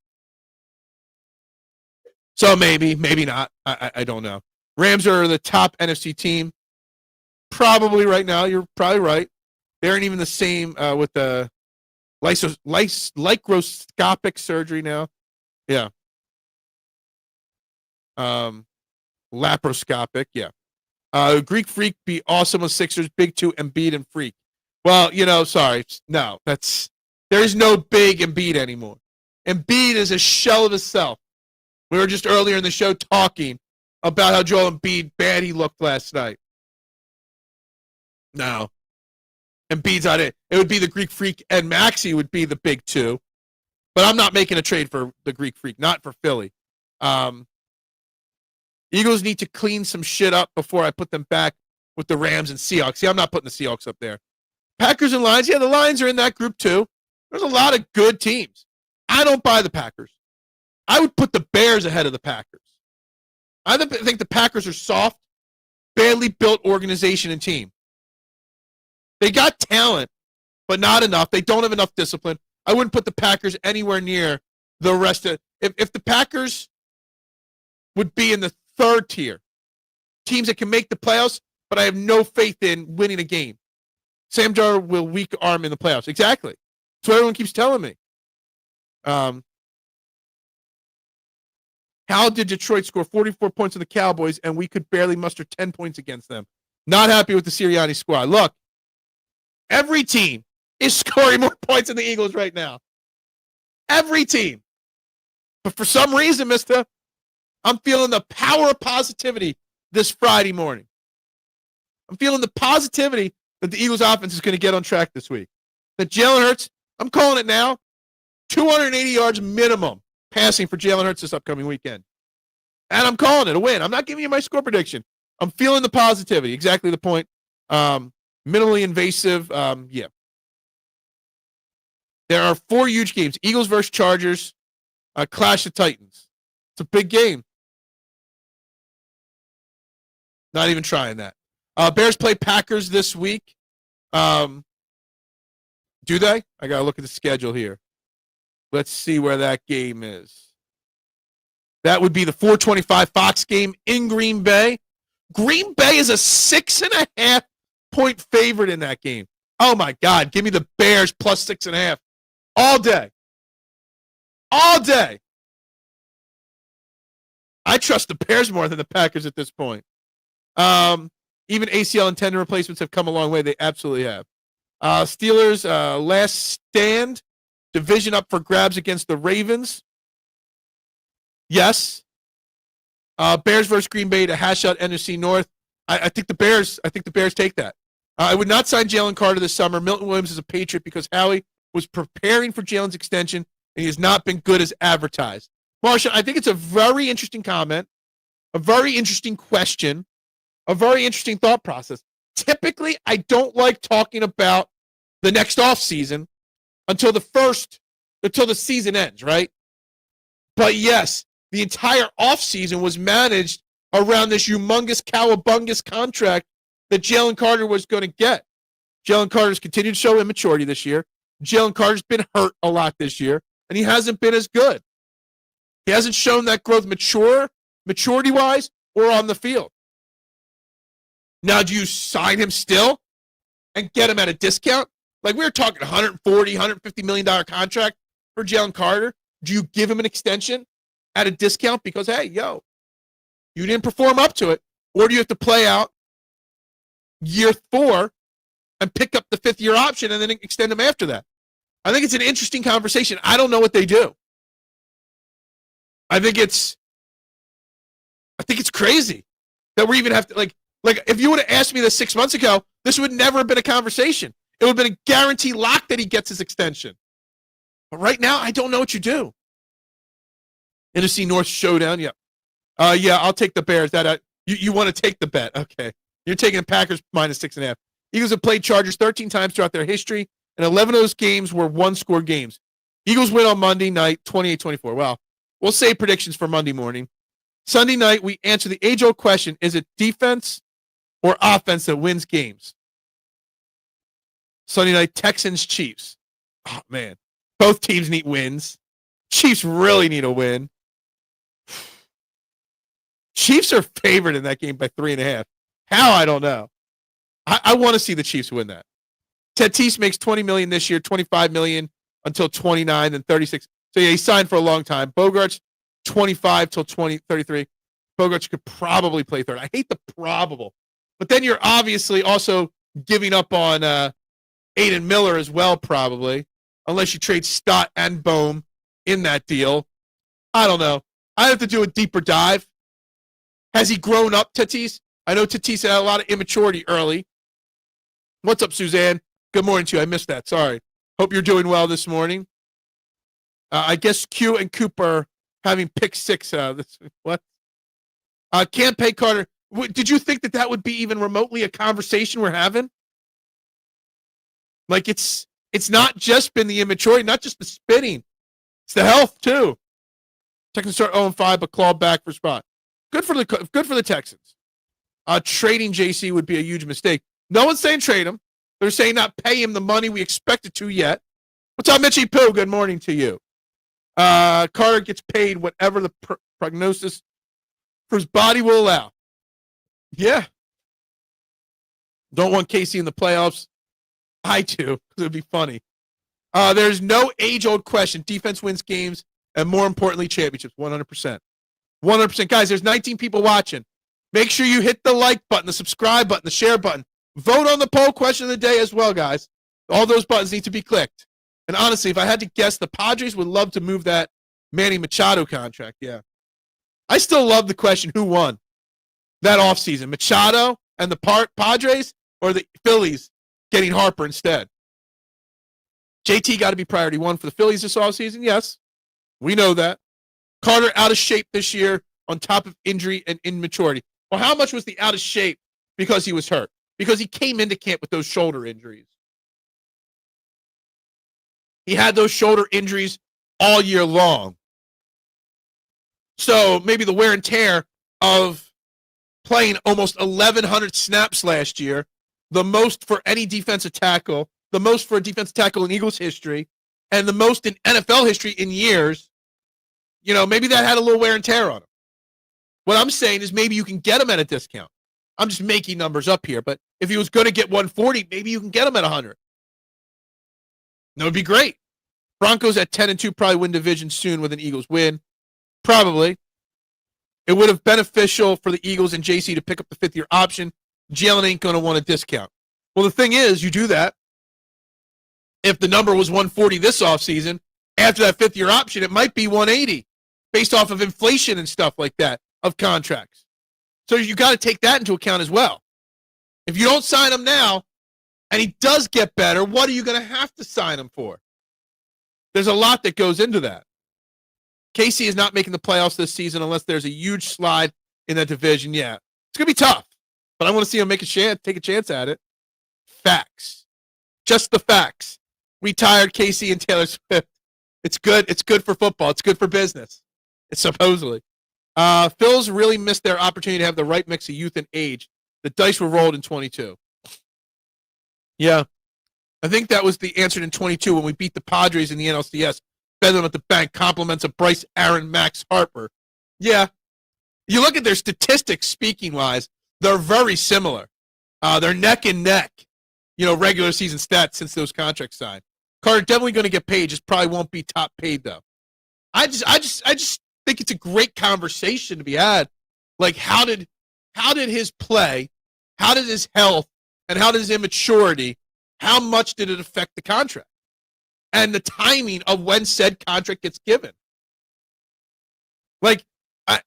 So maybe not. I don't know. Rams are the top NFC team. Probably right now. You're probably right. They aren't even the same with the laparoscopic surgery now. Yeah. Laparoscopic, yeah. Greek Freak be awesome with Sixers, Big 2, Embiid, and Freak. Well, sorry. No, there is no big Embiid anymore. Embiid is a shell of himself. We were just earlier in the show talking about how Joel Embiid bad he looked last night. No. Embiid's not it. It would be the Greek Freak, and Maxey would be the Big 2. But I'm not making a trade for the Greek Freak, not for Philly. Eagles need to clean some shit up before I put them back with the Rams and Seahawks. See, I'm not putting the Seahawks up there. Packers and Lions, yeah, the Lions are in that group too. There's a lot of good teams. I don't buy the Packers. I would put the Bears ahead of the Packers. I think the Packers are soft, badly built organization and team. They got talent, but not enough. They don't have enough discipline. I wouldn't put the Packers anywhere near the rest of it. If the Packers would be in the third tier, teams that can make the playoffs, but I have no faith in winning a game. Sam Darnold will weak arm in the playoffs. Exactly. That's what everyone keeps telling me. How did Detroit score 44 points on the Cowboys and we could barely muster 10 points against them? Not happy with the Sirianni squad. Look, every team is scoring more points than the Eagles right now. Every team. But for some reason, mister, I'm feeling the power of positivity this Friday morning. I'm feeling the positivity that the Eagles offense is going to get on track this week. That Jalen Hurts, I'm calling it now, 280 yards minimum passing for Jalen Hurts this upcoming weekend. And I'm calling it a win. I'm not giving you my score prediction. I'm feeling the positivity. Exactly the point. Minimally invasive. Yeah. There are 4 huge games. Eagles versus Chargers. Clash of Titans. It's a big game. Not even trying that. Bears play Packers this week. Do they? I got to look at the schedule here. Let's see where that game is. That would be the 4:25 Fox game in Green Bay. Green Bay is a 6.5 point favorite in that game. Oh, my God. Give me the Bears plus 6.5 all day. All day. I trust the Bears more than the Packers at this point. Even ACL and tendon replacements have come a long way. They absolutely have. Steelers, last stand. Division up for grabs against the Ravens. Yes. Bears versus Green Bay to hash out NFC North. I think the Bears take that. I would not sign Jalen Carter this summer. Milton Williams is a Patriot because Howie was preparing for Jalen's extension, and he has not been good as advertised. Marsha, I think it's a very interesting comment, a very interesting question, a very interesting thought process. Typically, I don't like talking about the next offseason until the season ends, right? But yes, the entire offseason was managed around this humongous cowabungus contract that Jalen Carter was going to get. Jalen Carter's continued to show immaturity this year. Jalen Carter's been hurt a lot this year, and he hasn't been as good. He hasn't shown that growth maturity-wise, or on the field. Now, do you sign him still and get him at a discount? Like, we were talking $140, $150 million contract for Jalen Carter. Do you give him an extension at a discount because, hey, you didn't perform up to it? Or do you have to play out year 4 and pick up the 5th-year option and then extend him after that? I think it's an interesting conversation. I don't know what they do. I think it's crazy that we even have to, like if you would have asked me this 6 months ago, this would never have been a conversation. It would have been a guarantee lock that he gets his extension. But right now, I don't know what you do. NFC North showdown, yeah. Yeah, I'll take the Bears. You want to take the bet. Okay. You're taking the Packers minus 6.5. Eagles have played Chargers 13 times throughout their history, and 11 of those games were one-score games. Eagles win on Monday night, 28-24. Well, we'll save predictions for Monday morning. Sunday night, we answer the age-old question, is it defense or offense that wins games? Sunday night, Texans-Chiefs. Oh, man. Both teams need wins. Chiefs really need a win. Chiefs are favored in that game by 3.5. How? I don't know. I want to see the Chiefs win that. Tatis makes $20 million this year, $25 million until 29, then 36. So yeah, he signed for a long time. Bogart's 25 till 33. Bogarts could probably play third. I hate the probable, but then you're obviously also giving up on Aiden Miller as well, probably, unless you trade Stott and Bohm in that deal. I don't know. I have to do a deeper dive. Has he grown up, Tatis? I know Tatis had a lot of immaturity early. What's up, Suzanne? Good morning to you. I missed that. Sorry. Hope you're doing well this morning. I guess Q and Cooper having pick six. This what? Can't pay Carter. Did you think that would be even remotely a conversation we're having? Like it's not just been the immaturity, not just the spitting. It's the health too. Texans start 0-5, but clawed back for spot. Good for the Texans. Trading JC would be a huge mistake. No one's saying trade him. They're saying not pay him the money we expected to yet. What's up, Mitchie Pooh? Good morning to you. Carter gets paid whatever the prognosis for his body will allow. Yeah. Don't want KC in the playoffs. I do, because it would be funny. There's no age-old question. Defense wins games, and more importantly, championships. 100%. 100%. Guys, there's 19 people watching. Make sure you hit the like button, the subscribe button, the share button. Vote on the poll question of the day as well, guys. All those buttons need to be clicked. And honestly, if I had to guess, the Padres would love to move that Manny Machado contract. Yeah. I still love the question, who won that offseason? Machado and the Padres or the Phillies getting Harper instead? JT got to be priority one for the Phillies this offseason. Yes, we know that. Carter out of shape this year on top of injury and immaturity. Well, how much was the out of shape because he was hurt? Because he came into camp with those shoulder injuries. He had those shoulder injuries all year long. So maybe the wear and tear of playing almost 1,100 snaps last year, the most for any defensive tackle, the most for a defensive tackle in Eagles history, and the most in NFL history in years, maybe that had a little wear and tear on him. What I'm saying is maybe you can get him at a discount. I'm just making numbers up here, but if he was going to get 140, maybe you can get him at 100. That would be great. Broncos at 10-2 probably win division soon with an Eagles win. Probably. It would have been beneficial for the Eagles and JC to pick up the fifth-year option. Jalen ain't going to want a discount. Well, the thing is, you do that. If the number was 140 this offseason, after that fifth-year option, it might be 180 based off of inflation and stuff like that of contracts. So you got to take that into account as well. If you don't sign him now and he does get better, what are you going to have to sign him for? There's a lot that goes into that. KC is not making the playoffs this season unless there's a huge slide in that division. Yeah, it's going to be tough, but I want to see him take a chance at it. Facts. Just the facts. Retired KC and Taylor Swift. It's good. It's good for football. It's good for business. It's supposedly. Phil's really missed their opportunity to have the right mix of youth and age. The dice were rolled in 22. Yeah. I think that was the answer in 22 when we beat the Padres in the NLCS. Bet them at the bank. Compliments of Bryce, Aaron, Max, Harper. Yeah. You look at their statistics, speaking-wise, they're very similar. They're neck and neck, regular season stats since those contracts signed. Carter definitely going to get paid. Just probably won't be top paid, though. I just think it's a great conversation to be had. Like, how did his play, how did his health, and how did his immaturity, how much did it affect the contract? And the timing of when said contract gets given. Like,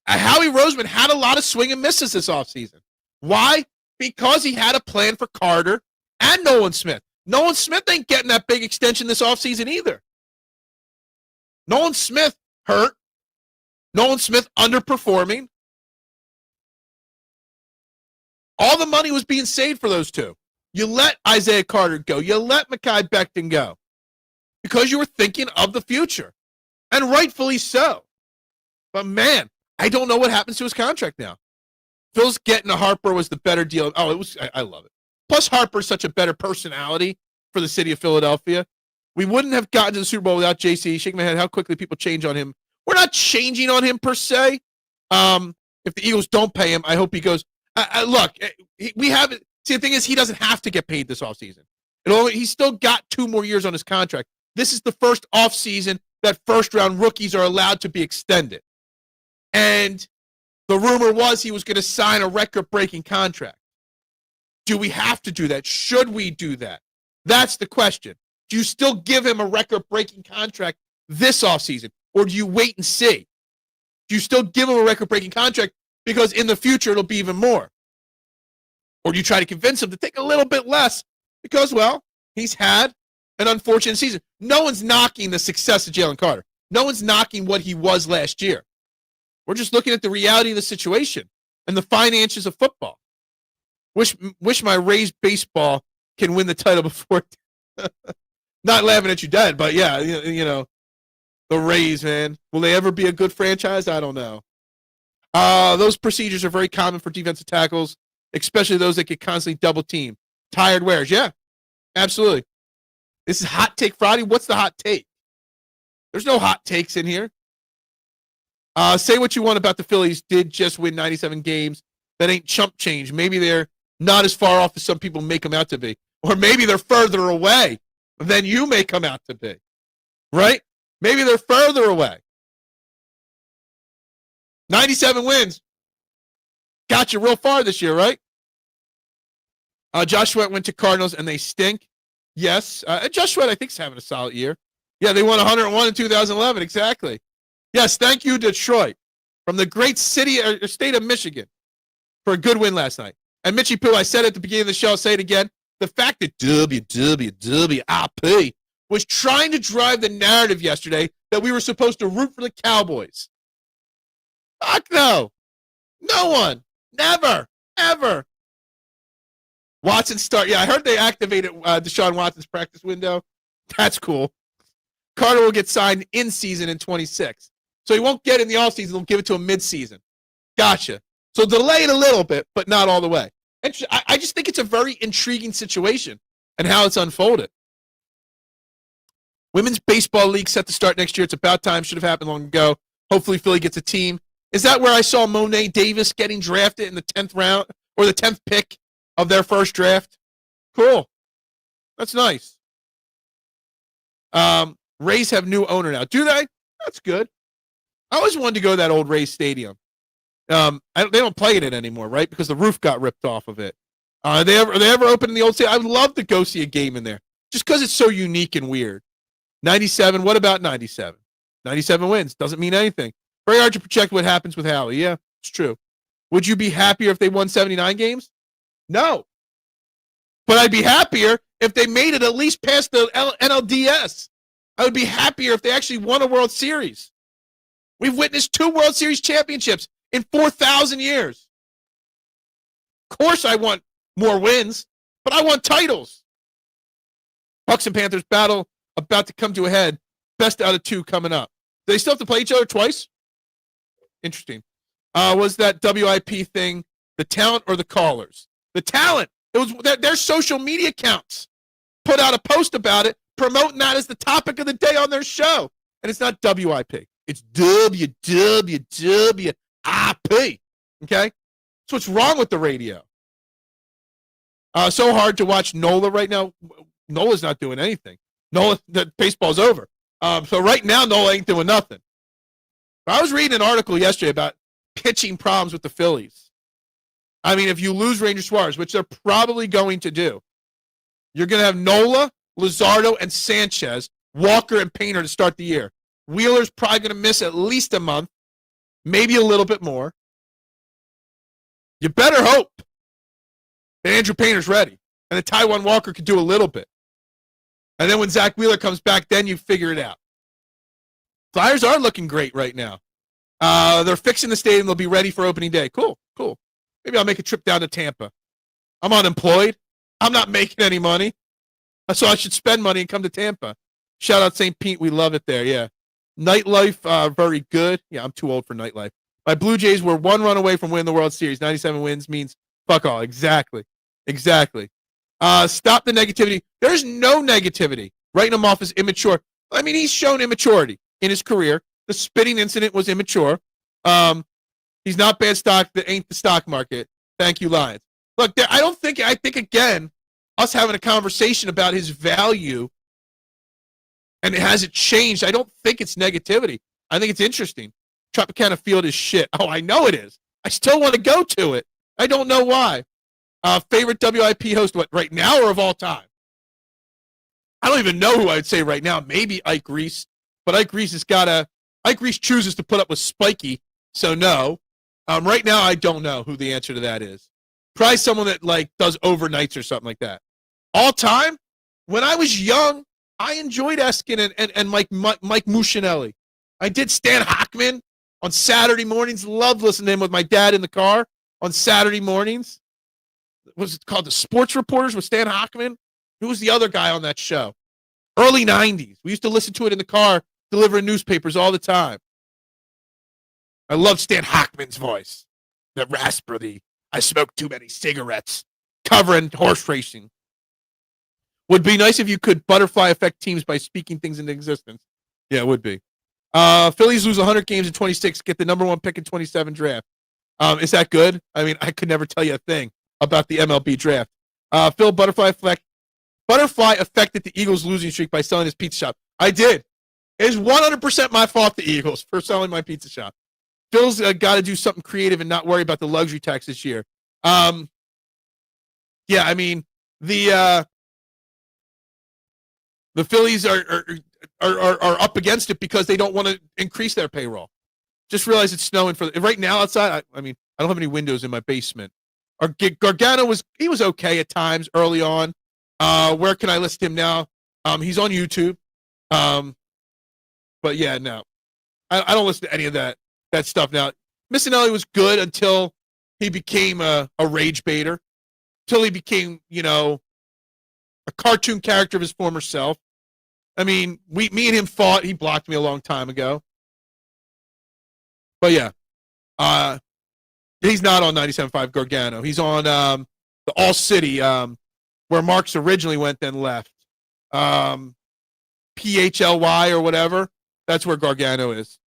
Howie Roseman had a lot of swing and misses this offseason. Why? Because he had a plan for Carter and Nolan Smith. Nolan Smith ain't getting that big extension this offseason either. Nolan Smith hurt. Nolan Smith underperforming. All the money was being saved for those two. You let Isaiah Carter go. You let Mekhi Becton go. Because you were thinking of the future. And rightfully so. But man, I don't know what happens to his contract now. Phil's getting a Harper was the better deal. Oh, I love it. Plus Harper's such a better personality for the city of Philadelphia. We wouldn't have gotten to the Super Bowl without JC. Shaking my head how quickly people change on him. We're not changing on him per se. If the Eagles don't pay him, I hope he goes. Look, we have it. See, the thing is, he doesn't have to get paid this offseason. He's still got 2 more years on his contract. This is the first offseason that first-round rookies are allowed to be extended. And the rumor was he was going to sign a record-breaking contract. Do we have to do that? Should we do that? That's the question. Do you still give him a record-breaking contract this offseason, or do you wait and see? Do you still give him a record-breaking contract because in the future it'll be even more? Or do you try to convince him to take a little bit less because, well, he's had an unfortunate season? No one's knocking the success of Jalen Carter. No one's knocking what he was last year. We're just looking at the reality of the situation and the finances of football. Wish my Rays baseball can win the title before. Not laughing at you, Dad, but yeah, you know, the Rays, man. Will they ever be a good franchise? I don't know. Those procedures are very common for defensive tackles, especially those that get constantly double teamed. Tired wears. Yeah, absolutely. This is Hot Take Friday. What's the hot take? There's no hot takes in here. Say what you want about the Phillies. Did just win 97 games. That ain't chump change. Maybe they're not as far off as some people make them out to be. Or maybe they're further away than you make them out to be. Right? Maybe they're further away. 97 wins. Got you real far this year, right? Josh Sweat went to Cardinals, and they stink. Yes. Josh Sweat, I think, is having a solid year. Yeah, they won 101 in 2011. Exactly. Yes, thank you, Detroit, from the great city or state of Michigan, for a good win last night. And Mitchie Poo, I said at the beginning of the show, I'll say it again, the fact that WWWIP was trying to drive the narrative yesterday that we were supposed to root for the Cowboys. Fuck no. No one. Never. Ever. Watson start. Yeah, I heard they activated Deshaun Watson's practice window. That's cool. Carter will get signed in season in 26. So he won't get it in the offseason. They'll give it to him mid-season. Gotcha. So delay it a little bit, but not all the way. I just think it's a very intriguing situation and how it's unfolded. Women's Baseball League set to start next year. It's about time. Should have happened long ago. Hopefully Philly gets a team. Is that where I saw Monet Davis getting drafted in the 10th round or the 10th pick of their first draft? Cool. That's nice. Rays have new owner now. Do they? That's good. I always wanted to go to that old Rays stadium. They don't play in it anymore, right? Because the roof got ripped off of it. Are they ever open in the old stadium? I would love to go see a game in there just because it's so unique and weird. 97, what about 97? 97 wins. Doesn't mean anything. Very hard to project what happens with Howie. Yeah, it's true. Would you be happier if they won 79 games? No. But I'd be happier if they made it at least past the NLDS. I would be happier if they actually won a World Series. We've witnessed 2 World Series championships in 4,000 years. Of course I want more wins, but I want titles. Bucks and Panthers battle about to come to a head. Best out of 2 coming up. Do they still have to play each other twice? Interesting. Was that WIP thing the talent or the callers? The talent. It was their social media accounts put out a post about it, promoting that as the topic of the day on their show. And it's not WIP. It's WWWIP. Okay? That's what's wrong with the radio. So hard to watch Nola right now. Nola's not doing anything. The baseball's over. So right now, Nola ain't doing nothing. I was reading an article yesterday about pitching problems with the Phillies. I mean, if you lose Ranger Suarez, which they're probably going to do, you're going to have Nola, Luzardo, and Sanchez, Walker, and Painter to start the year. Wheeler's probably going to miss at least a month, maybe a little bit more. You better hope that Andrew Painter's ready and that Taijuan Walker could do a little bit. And then when Zach Wheeler comes back, then you figure it out. Flyers are looking great right now. They're fixing the stadium. They'll be ready for opening day. Cool. Maybe I'll make a trip down to Tampa. I'm unemployed. I'm not making any money. So I should spend money and come to Tampa. Shout out St. Pete. We love it there. Yeah. Nightlife, very good. Yeah, I'm too old for nightlife. My Blue Jays were 1 run away from winning the World Series. 97 wins means fuck all. Exactly. Stop the negativity. There's no negativity. Writing him off as immature. I mean, he's shown immaturity in his career. The spitting incident was immature. He's not bad stock. That ain't the stock market. Thank you, Lions. Look, I think, again, us having a conversation about his value and has it changed, I don't think it's negativity. I think it's interesting. Tropicana Field is shit. Oh, I know it is. I still want to go to it. I don't know why. Favorite WIP host, what, right now or of all time? I don't even know who I would say right now. Maybe Ike Reese. But Ike Reese chooses to put up with Spiky, so no. Right now, I don't know who the answer to that is. Probably someone that does overnights or something like that. All time, when I was young, I enjoyed Eskin and Mike Mushinelli. I did Stan Hochman on Saturday mornings. Loved listening to him with my dad in the car on Saturday mornings. What was it called? The Sports Reporters with Stan Hochman? Who was the other guy on that show? Early 90s. We used to listen to it in the car, delivering newspapers all the time. I love Stan Hochman's voice. The raspy, I smoked too many cigarettes, covering horse racing. Would be nice if you could butterfly effect teams by speaking things into existence. Yeah, it would be. Phillies lose 100 games in 26, get the number 1 pick in 27 draft. Is that good? I mean, I could never tell you a thing about the MLB draft. Phil, butterfly affected the Eagles' losing streak by selling his pizza shop. I did. It is 100% my fault, the Eagles, for selling my pizza shop. Phil's got to do something creative and not worry about the luxury tax this year. Yeah, I mean, the Phillies are up against it because they don't want to increase their payroll. Just realize it's snowing right now outside. I mean, I don't have any windows in my basement. Gargano was okay at times early on. Where can I list him now? He's on YouTube. But yeah, no, I don't listen to any of that stuff now. Missinelli was good until he became a rage baiter, until he became, a cartoon character of his former self. I mean, me and him fought. He blocked me a long time ago. But yeah, he's not on 97.5 Gargano. He's on the All City, where Marks originally went, then left. PHLY or whatever. That's where Gargano is.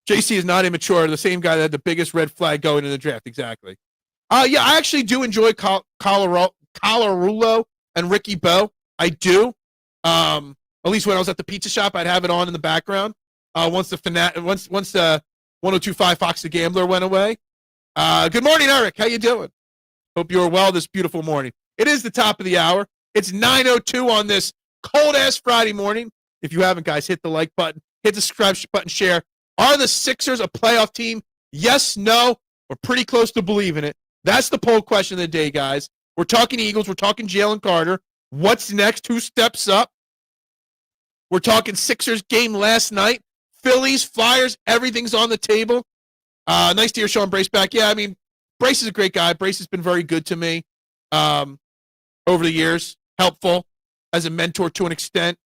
JC is not immature. The same guy that had the biggest red flag going in the draft. Exactly. Yeah, I actually do enjoy Colarulo and Ricky Bowe. I do. At least when I was at the pizza shop, I'd have it on in the background. Once the 1025 Fox the Gambler went away. Good morning, Eric. How you doing? Hope you are well this beautiful morning. It is the top of the hour. It's 9:02 on this cold-ass Friday morning. If you haven't, guys, hit the like button. Hit the subscribe button, share. Are the Sixers a playoff team? Yes, no. We're pretty close to believing it. That's the poll question of the day, guys. We're talking Eagles. We're talking Jalen Carter. What's next? Who steps up? We're talking Sixers game last night. Phillies, Flyers, everything's on the table. Nice to hear Sean Brace back. Yeah, I mean, Brace is a great guy. Brace has been very good to me over the years. Helpful as a mentor to an extent.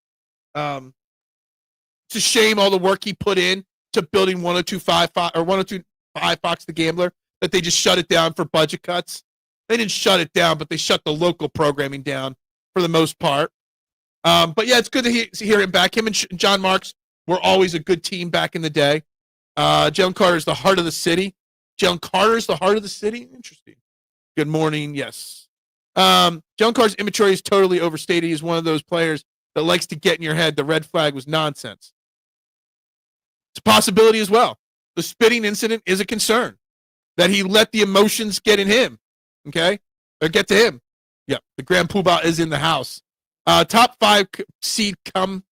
It's a shame all the work he put in to building 1025 Fox the Gambler, that they just shut it down for budget cuts. They didn't shut it down, but they shut the local programming down for the most part. But yeah, it's good to hear him back. Him and John Marks were always a good team back in the day. Jalen Carter is the heart of the city. Jalen Carter is the heart of the city? Interesting. Good morning. Yes. Jalen Carter's immaturity is totally overstated. He's one of those players that likes to get in your head. The red flag was nonsense. It's a possibility as well. The spitting incident is a concern, that he let the emotions get in him. Okay? Or get to him. Yep. The Grand Poobah is in the house. Top 5 seed come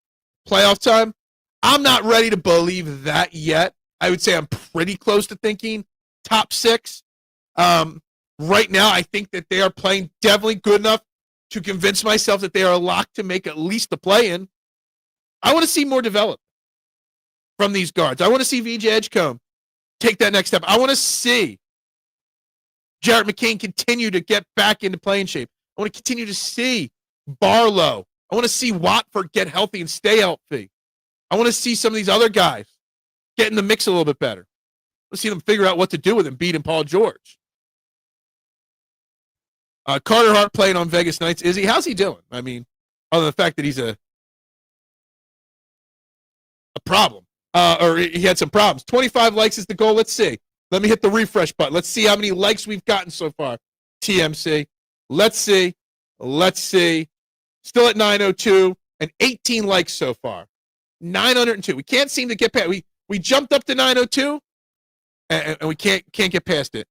playoff time. I'm not ready to believe that yet. I would say I'm pretty close to thinking top 6. Right now, I think that they are playing definitely good enough to convince myself that they are locked to make at least the play-in. I want to see more development from these guards. I want to see VJ Edgecombe take that next step. I want to see Jarrett McCain continue to get back into playing shape. I want to continue to see Barlow. I want to see Watford get healthy and stay healthy. I want to see some of these other guys get in the mix a little bit better. Let's see them figure out what to do with Embiid and Paul George. Carter Hart playing on Vegas nights. Is he? How's he doing? I mean, other than the fact that he's a problem. Or he had some problems. 25 likes is the goal. Let's see. Let me hit the refresh button. Let's see how many likes we've gotten so far. TMC. Let's see. Still at 902 and 18 likes so far. 902. We can't seem to get past. We jumped up to 902 and we can't get past it.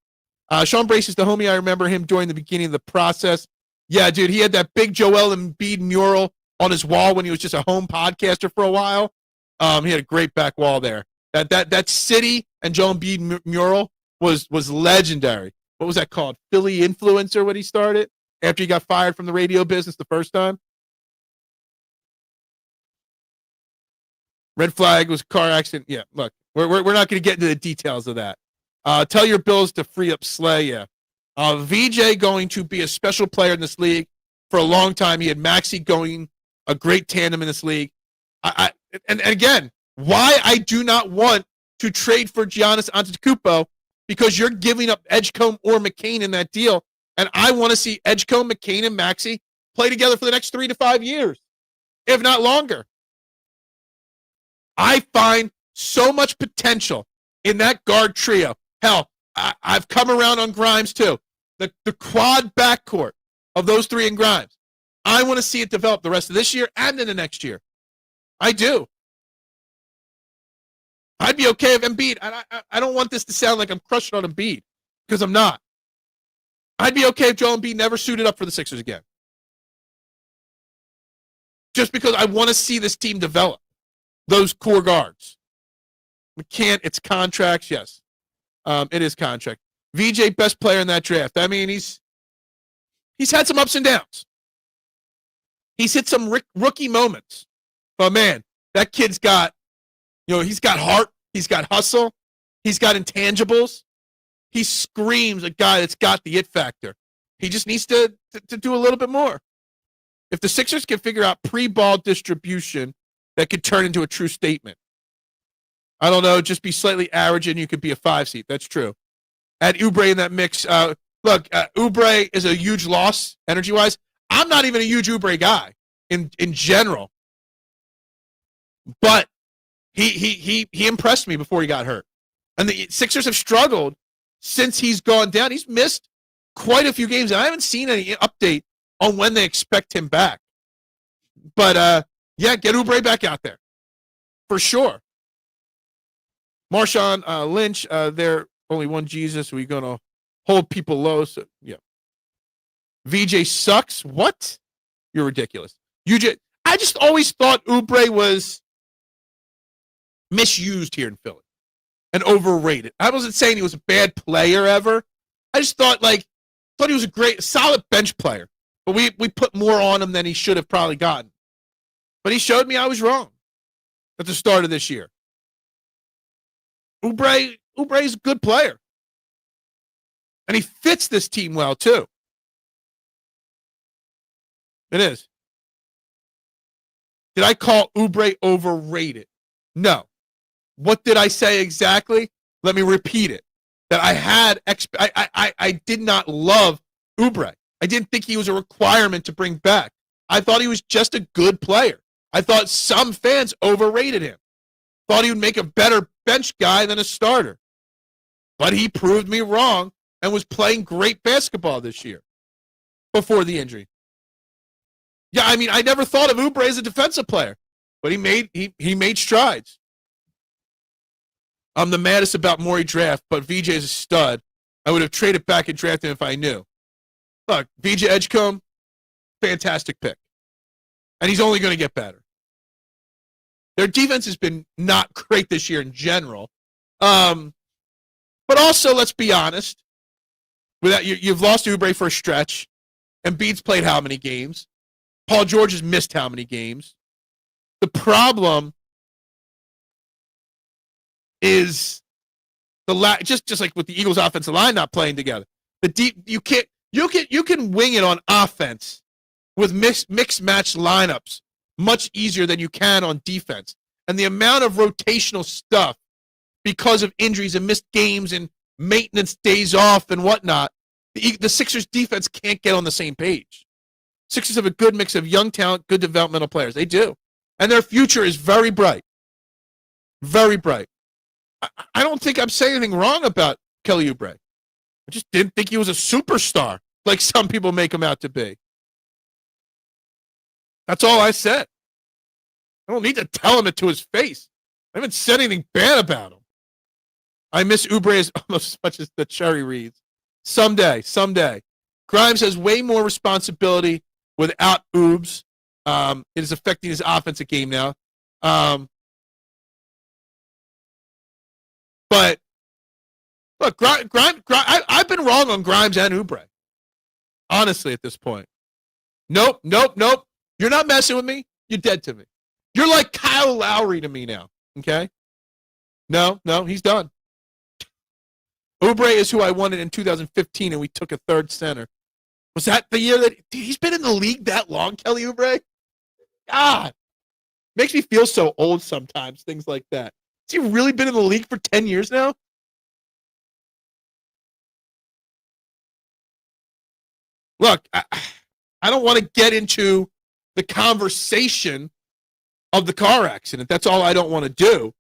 Sean Brace is the homie. I remember him during the beginning of the process. Yeah, dude, he had that big Joel Embiid mural on his wall when he was just a home podcaster for a while. He had a great back wall there. That city and Joel Embiid mural was legendary. What was that called? Philly Influencer, what he started after he got fired from the radio business the first time. Red flag was a car accident. Yeah, look, we're not going to get into the details of that. Tell your Bills to free up Slay. Yeah. VJ going to be a special player in this league for a long time. He had Maxey going a great tandem in this league. And again, why I do not want to trade for Giannis Antetokounmpo, because you're giving up Edgecombe or McCain in that deal, and I want to see Edgecombe, McCain, and Maxey play together for the next 3 to 5 years, if not longer. I find so much potential in that guard trio. Hell, I've come around on Grimes too. The quad backcourt of those three and Grimes. I want to see it develop the rest of this year and in the next year. I do. I'd be okay if Embiid. I don't want this to sound like I'm crushing on Embiid, because I'm not. I'd be okay if Joel Embiid never suited up for the Sixers again. Just because I want to see this team develop those core guards. We can't. It's contracts, yes. It is contract. VJ, best player in that draft. I mean, he's had some ups and downs. He's hit some rookie moments. But man, that kid's got, he's got heart. He's got hustle. He's got intangibles. He screams a guy that's got the it factor. He just needs to do a little bit more. If the Sixers can figure out pre-ball distribution, that could turn into a true statement. I don't know, just be slightly average and you could be a 5 seed. That's true. Add Oubre in that mix. Look, Oubre is a huge loss energy-wise. I'm not even a huge Oubre guy in general. But he impressed me before he got hurt. And the Sixers have struggled since he's gone down. He's missed quite a few games, and I haven't seen any update on when they expect him back. But, yeah, get Oubre back out there. For sure. Marshawn Lynch, they're only one Jesus. We're going to hold people low. So, yeah. VJ sucks? What? You're ridiculous. I just always thought Oubre was misused here in Philly and overrated. I wasn't saying he was a bad player ever. I just thought he was a solid bench player. But we put more on him than he should have probably gotten. But he showed me I was wrong at the start of this year. Oubre's a good player. And he fits this team well, too. It is. Did I call Oubre overrated? No. What did I say exactly? Let me repeat it. That I had I did not love Oubre. I didn't think he was a requirement to bring back. I thought he was just a good player. I thought some fans overrated him. Thought he would make a better bench guy than a starter. But he proved me wrong and was playing great basketball this year before the injury. Yeah, I mean, I never thought of Oubre as a defensive player, but he made strides. I'm the maddest about Morey draft, but VJ is a stud. I would have traded back and drafted him if I knew. Look, VJ Edgecombe, fantastic pick. And he's only going to get better. Their defense has been not great this year in general. But also, let's be honest. You've lost Oubre for a stretch. Embiid's played how many games? Paul George has missed how many games? The problem is just like with the Eagles' offensive line not playing together. You can wing it on offense with mix match lineups much easier than you can on defense. And the amount of rotational stuff because of injuries and missed games and maintenance days off and whatnot, the Sixers defense can't get on the same page. Sixers have a good mix of young talent, good developmental players. They do. And their future is very bright. Very bright. I don't think I'm saying anything wrong about Kelly Oubre. I just didn't think he was a superstar like some people make him out to be. That's all I said. I don't need to tell him it to his face. I haven't said anything bad about him. I miss Oubre almost as much as the cherry reads. Someday. Grimes has way more responsibility without Oubs. It is affecting his offensive game now. But look, I've been wrong on Grimes and Oubre. Honestly, at this point. Nope. You're not messing with me. You're dead to me. You're like Kyle Lowry to me now, okay? No, he's done. Oubre is who I wanted in 2015, and we took a third center. Was that the year that he's been in the league that long, Kelly Oubre? God, makes me feel so old sometimes, things like that. Has he really been in the league for 10 years now? Look, I don't want to get into the conversation of the car accident. That's all I don't want to do.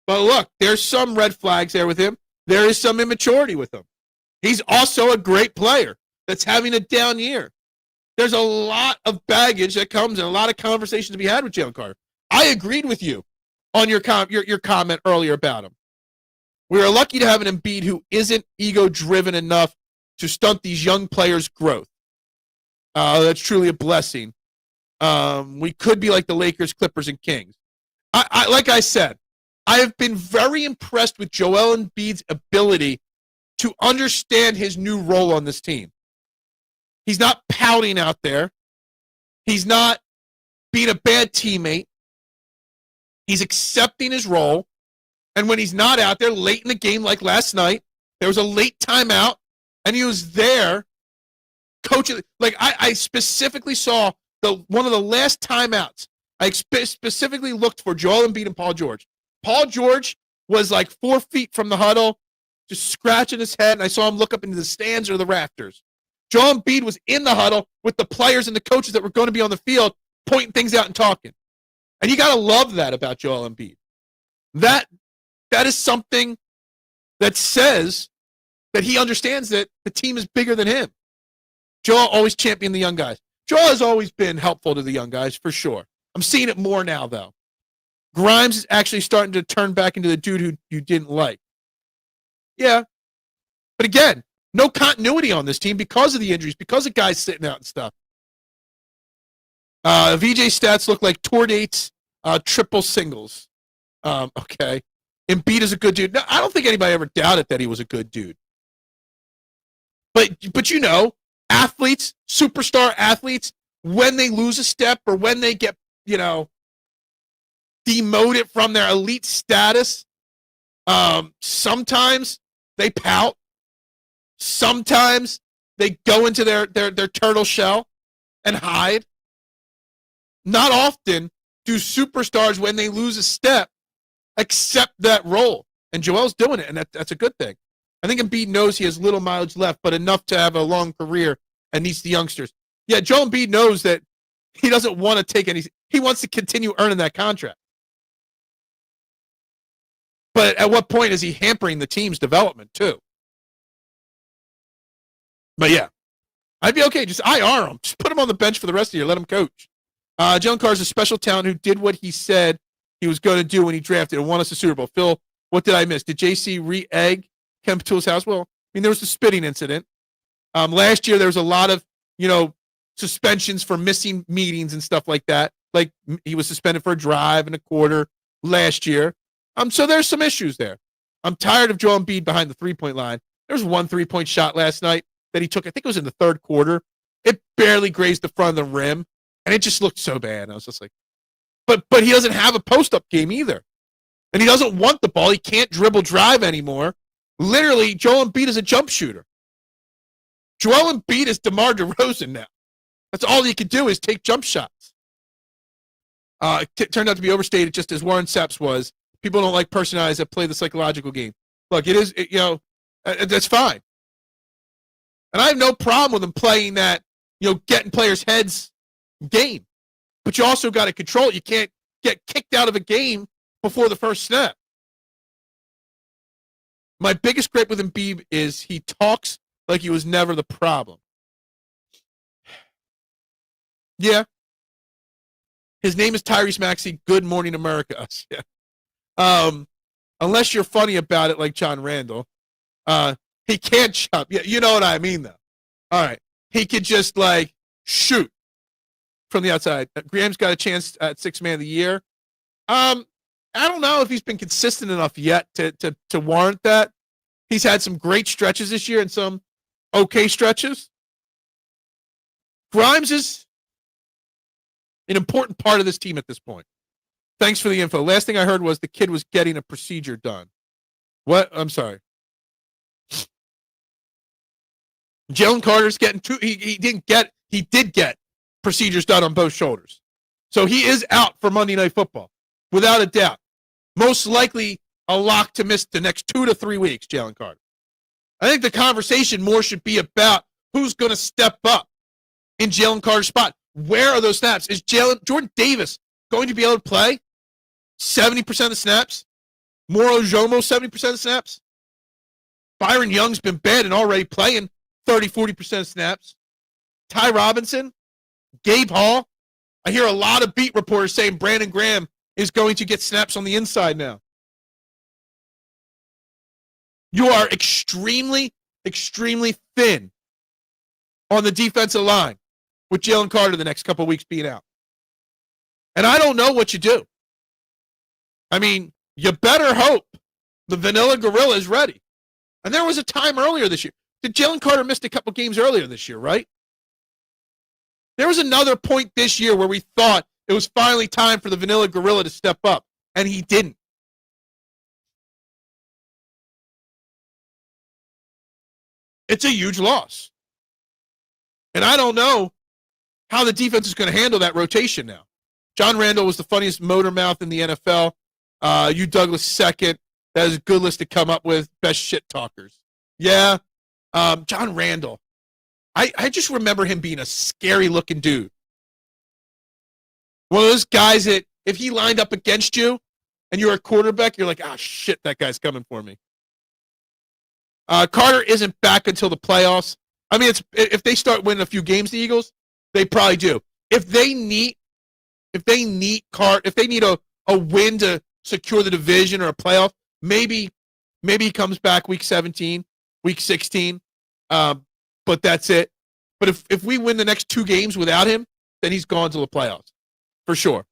But look, there's some red flags there with him. There is some immaturity with him. He's also a great player that's having a down year. There's a lot of baggage that comes and a lot of conversations to be had with Jalen Carter. I agreed with you on your comment earlier about him. We are lucky to have an Embiid who isn't ego-driven enough to stunt these young players' growth. That's truly a blessing. We could be like the Lakers, Clippers, and Kings. Like I said, I have been very impressed with Joel Embiid's ability to understand his new role on this team. He's not pouting out there. He's not being a bad teammate. He's accepting his role. And when he's not out there late in the game like last night, there was a late timeout, and he was there coaching. Like I specifically saw one of the last timeouts. I specifically looked for Joel Embiid and Paul George. Paul George was like 4 feet from the huddle, just scratching his head, and I saw him look up into the stands or the rafters. Joel Embiid was in the huddle with the players and the coaches that were going to be on the field, pointing things out and talking. And you got to love that about Joel Embiid. That is something that says that he understands that the team is bigger than him. Joel always championed the young guys. Joel has always been helpful to the young guys, for sure. I'm seeing it more now, though. Grimes is actually starting to turn back into the dude who you didn't like. Yeah. But again, no continuity on this team because of the injuries, because of guys sitting out and stuff. VJ stats look like tour dates, triple singles. Okay. Embiid is a good dude. No, I don't think anybody ever doubted that he was a good dude. But you know, athletes, superstar athletes, when they lose a step or when they get, demoted from their elite status, sometimes they pout. Sometimes they go into their turtle shell and hide. Not often do superstars, when they lose a step, accept that role. And Joel's doing it, and that's a good thing. I think Embiid knows he has little mileage left, but enough to have a long career and needs the youngsters. Yeah, Joel Embiid knows that he doesn't want to take any. He wants to continue earning that contract. But at what point is he hampering the team's development, too? But yeah, I'd be okay. Just IR him. Just put him on the bench for the rest of the year. Let him coach. Jalen Carter's a special talent who did what he said he was going to do when he drafted and won us a Super Bowl. Phil, what did I miss? Did JC re-egg Ken Patullo's house? Well, I mean, there was the spitting incident. Last year, there was a lot of, suspensions for missing meetings and stuff like that. Like, he was suspended for a drive and a quarter last year. So there's some issues there. I'm tired of Joel Embiid behind the three-point line. There was one three-point shot last night that he took. I think it was in the third quarter. It barely grazed the front of the rim, and it just looked so bad. I was just like, but he doesn't have a post-up game either. And he doesn't want the ball. He can't dribble drive anymore. Literally, Joel Embiid is a jump shooter. Joel Embiid is DeMar DeRozan now. That's all he could do is take jump shots. It turned out to be overstated, just as Warren Sapp's was. People don't like personalities that play the psychological game. Look, that's fine. And I have no problem with him playing that, getting players' heads game. But you also got to control it. You can't get kicked out of a game before the first snap. My biggest gripe with Embiid is he talks like he was never the problem. Yeah. His name is Tyrese Maxey. Good morning, America. Yeah. Unless you're funny about it like John Randall. He can't jump. Yeah, you know what I mean, though. All right. He could just, shoot from the outside. Graham's got a chance at Sixth Man of the Year. I don't know if he's been consistent enough yet to warrant that. He's had some great stretches this year and some okay stretches. Grimes is an important part of this team at this point. Thanks for the info. Last thing I heard was the kid was getting a procedure done. What? I'm sorry. Jalen Carter's getting two. He did get procedures done on both shoulders. So he is out for Monday Night Football, without a doubt. Most likely a lock to miss the next 2 to 3 weeks, Jalen Carter. I think the conversation more should be about who's going to step up in Jalen Carter's spot. Where are those snaps? Is Jordan Davis going to be able to play 70% of the snaps? Moro Jomo, 70% of the snaps? Byron Young's been bad and already playing 30, 40% of snaps. Ty Robinson, Gabe Hall. I hear a lot of beat reporters saying Brandon Graham is going to get snaps on the inside now. You are extremely, extremely thin on the defensive line with Jalen Carter the next couple of weeks being out. And I don't know what you do. I mean, you better hope the Vanilla Gorilla is ready. And there was a time earlier this year. Jalen Carter missed a couple games earlier this year, right? There was another point this year where we thought it was finally time for the Vanilla Gorilla to step up, and he didn't. It's a huge loss. And I don't know how the defense is going to handle that rotation now. John Randall was the funniest motor mouth in the NFL. You Douglas second. That is a good list to come up with. Best shit talkers. Yeah. John Randall. I just remember him being a scary looking dude. One of those guys that if he lined up against you and you're a quarterback, you're like, ah, shit, that guy's coming for me. Carter isn't back until the playoffs. I mean, if they start winning a few games, the Eagles, they probably do. If they need a win to secure the division or a playoff, maybe he comes back week 17, week 16. But that's it. But if we win the next 2 games without him, then he's gone to the playoffs for sure.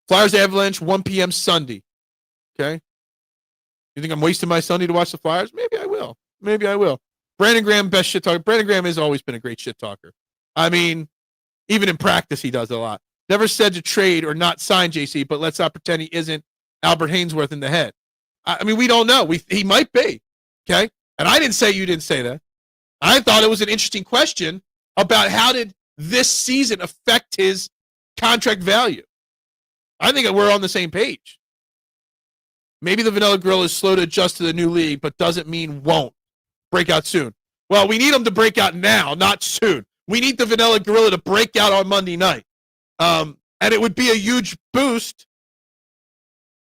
Flyers Avalanche 1 p.m. Sunday. Okay. You think I'm wasting my Sunday to watch the Flyers? Maybe I will. Brandon Graham, best shit talker. Brandon Graham has always been a great shit talker. I mean, even in practice, he does it a lot. Never said to trade or not sign JC, but let's not pretend he isn't Albert Hainsworth in the head. I mean, we don't know. He might be. Okay. And I didn't say you didn't say that. I thought it was an interesting question about how did this season affect his contract value. I think we're on the same page. Maybe the Vanilla Grill is slow to adjust to the new league, but doesn't mean won't break out soon. Well, we need them to break out now, not soon. We need the Vanilla Gorilla to break out on Monday night. And it would be a huge boost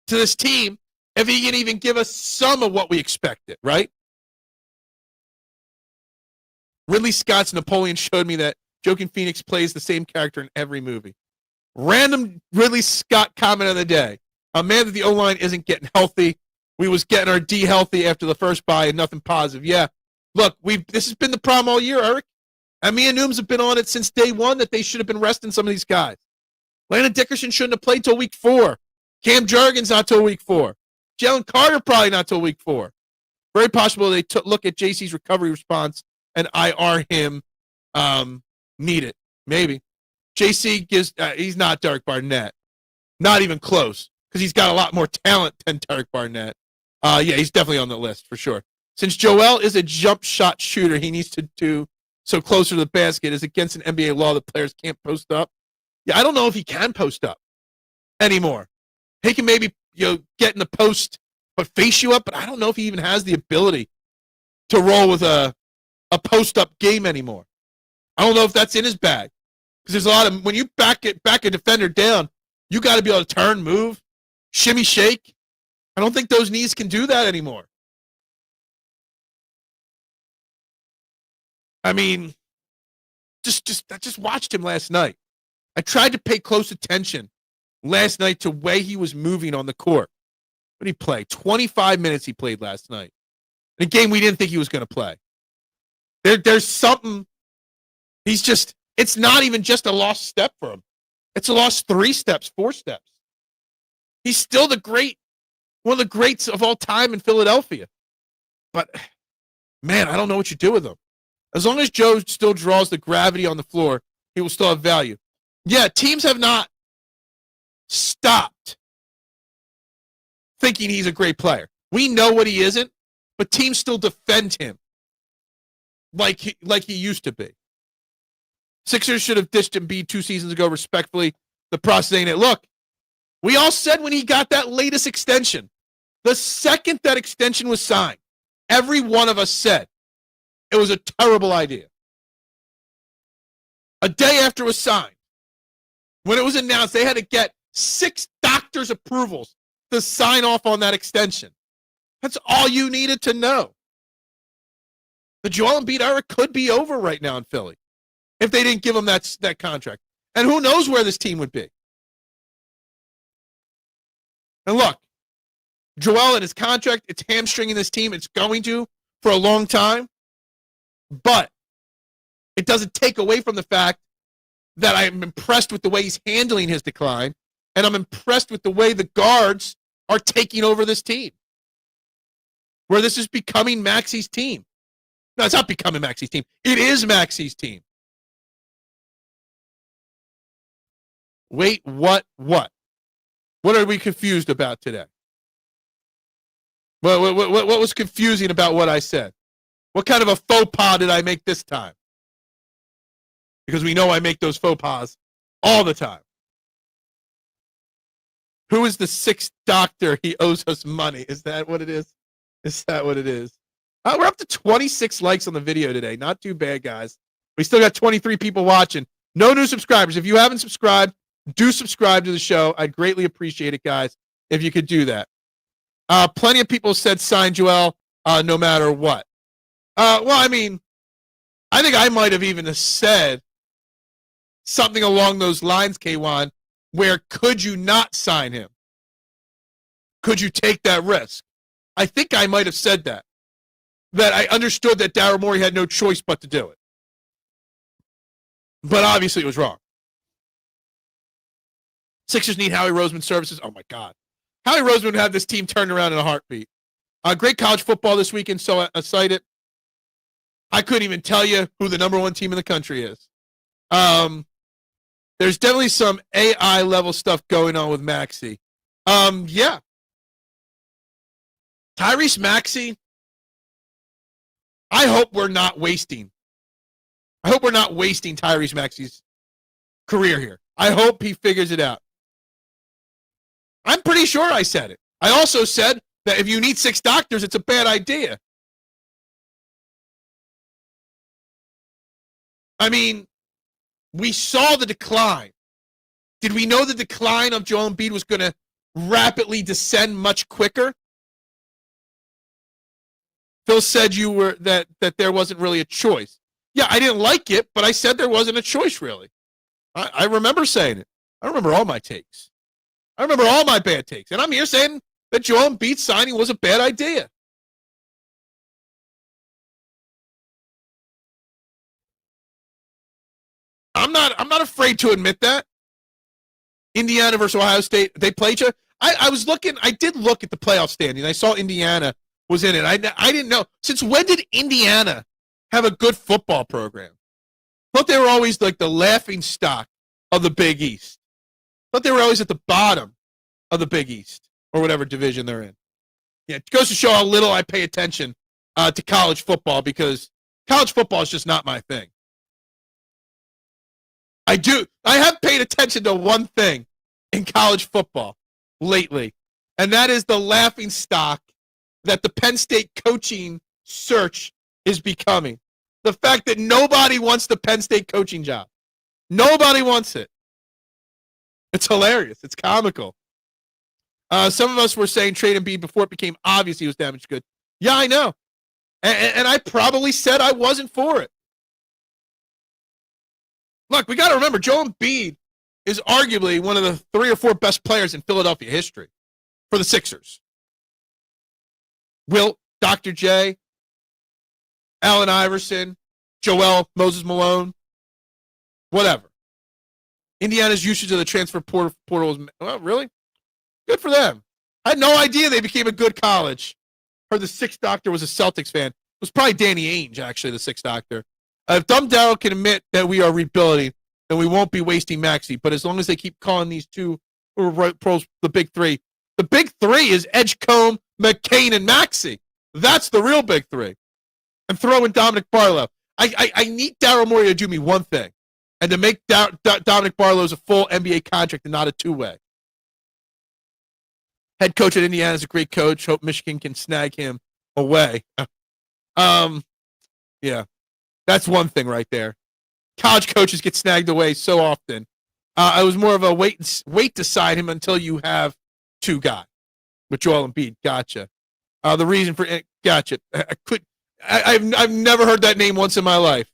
to this team if he can even give us some of what we expected, right? Ridley Scott's Napoleon showed me that Joaquin Phoenix plays the same character in every movie. Random Ridley Scott comment of the day. A man that the O-line isn't getting healthy. We was getting our D healthy after the first bye and nothing positive. Yeah. Look, this has been the problem all year, Eric. And me and Nooms have been on it since day one that they should have been resting some of these guys. Landon Dickerson shouldn't have played till week 4. Cam Jurgens not till week 4. Jalen Carter probably not till week 4. Very possible they look at JC's recovery response and IR him need it. Maybe. JC he's not Derek Barnett. Not even close. Because he's got a lot more talent than Derek Barnett. Yeah, he's definitely on the list for sure. Since Joel is a jump shot shooter, he needs to do so closer to the basket. Is against an NBA law that players can't post up. Yeah, I don't know if he can post up anymore. He can maybe get in the post but face you up, but I don't know if he even has the ability to roll with a post-up game anymore. I don't know if that's in his bag. Because there's a lot of, when you back a defender down, you got to be able to turn, move, shimmy, shake. I don't think those knees can do that anymore. I mean, I just watched him last night. I tried to pay close attention last night to the way he was moving on the court. What did he play? 25 minutes he played last night. In a game we didn't think he was going to play. There's something. It's not even just a lost step for him. It's a lost 3 steps, 4 steps. He's still one of the greats of all time in Philadelphia. But, man, I don't know what you do with him. As long as Joe still draws the gravity on the floor, he will still have value. Yeah, teams have not stopped thinking he's a great player. We know what he isn't, but teams still defend him like he used to be. Sixers should have ditched Embiid 2 seasons ago respectfully. The process ain't it. Look, we all said when he got that latest extension, the second that extension was signed, every one of us said it was a terrible idea. A day after it was signed, when it was announced, they had to get 6 doctors' approvals to sign off on that extension. That's all you needed to know. The Joel Embiid era could be over right now in Philly if they didn't give him that contract. And who knows where this team would be. And look, Joel and his contract, it's hamstringing this team. It's going to for a long time. But it doesn't take away from the fact that I'm impressed with the way he's handling his decline, and I'm impressed with the way the guards are taking over this team, where this is becoming Maxey's team. No, it's not becoming Maxey's team. It is Maxey's team. Wait, what? What are we confused about today? What was confusing about what I said? What kind of a faux pas did I make this time? Because we know I make those faux pas all the time. Who is the 6th doctor? He owes us money. Is that what it is? Is that what it is? We're up to 26 likes on the video today. Not too bad, guys. We still got 23 people watching. No new subscribers. If you haven't subscribed, do subscribe to the show. I'd greatly appreciate it, guys, if you could do that. Plenty of people said sign Joel no matter what. Well, I mean, I think I might have even said something along those lines, K1, where could you not sign him? Could you take that risk? I think I might have said that. That I understood that Daryl Morey had no choice but to do it. But obviously it was wrong. Sixers need Howie Roseman services. Oh, my God. Howie Roseman would have this team turned around in a heartbeat. Great college football this weekend, so I cited. I couldn't even tell you who the number 1 team in the country is. There's definitely some AI level stuff going on with Maxey. Yeah. Tyrese Maxey, I hope we're not wasting Tyrese Maxey's career here. I hope he figures it out. I'm pretty sure I said it. I also said that if you need 6 doctors, it's a bad idea. I mean, we saw the decline. Did we know the decline of Joel Embiid was going to rapidly descend much quicker? Phil said that there wasn't really a choice. Yeah, I didn't like it, but I said there wasn't a choice, really. I remember saying it. I remember all my takes. I remember all my bad takes. And I'm here saying that Joel Embiid signing was a bad idea. I'm not afraid to admit that. Indiana versus Ohio State, they played each other. I did look at the playoff standing. I saw Indiana was in it. I didn't know. Since when did Indiana have a good football program? I thought they were always like the laughing stock of the Big East. I thought they were always at the bottom of the Big East or whatever division they're in. Yeah, it goes to show how little I pay attention to college football because college football is just not my thing. I have paid attention to one thing in college football lately, and that is the laughing stock that the Penn State coaching search is becoming. The fact that nobody wants the Penn State coaching job. Nobody wants it. It's hilarious. It's comical. Some of us were saying trade Embiid before it became obvious he was damaged good. Yeah, I know. And I probably said I wasn't for it. Look, we got to remember, Joel Embiid is arguably one of the 3 or 4 best players in Philadelphia history for the Sixers. Wilt, Dr. J, Allen Iverson, Joel, Moses Malone, whatever. Indiana's usage of the transfer portal was, well, really? Good for them. I had no idea they became a good college. Heard the 6th doctor was a Celtics fan. It was probably Danny Ainge, actually, the 6th doctor. If Dumb Darrell can admit that we are rebuilding, then we won't be wasting Maxey. But as long as they keep calling these 2 The big three. The big three is Edgecombe, McCain, and Maxey. That's the real big three. And throw in Dominic Barlow. I need Daryl Morey to do me one thing, and to make Dominic Barlow's a full NBA contract and not a two-way. Head coach at Indiana is a great coach. Hope Michigan can snag him away. Yeah, that's one thing right there. College coaches get snagged away so often. I was more of a wait to sign him until you have two guys. With Joel Embiid, gotcha. The reason for gotcha. I've never heard that name once in my life.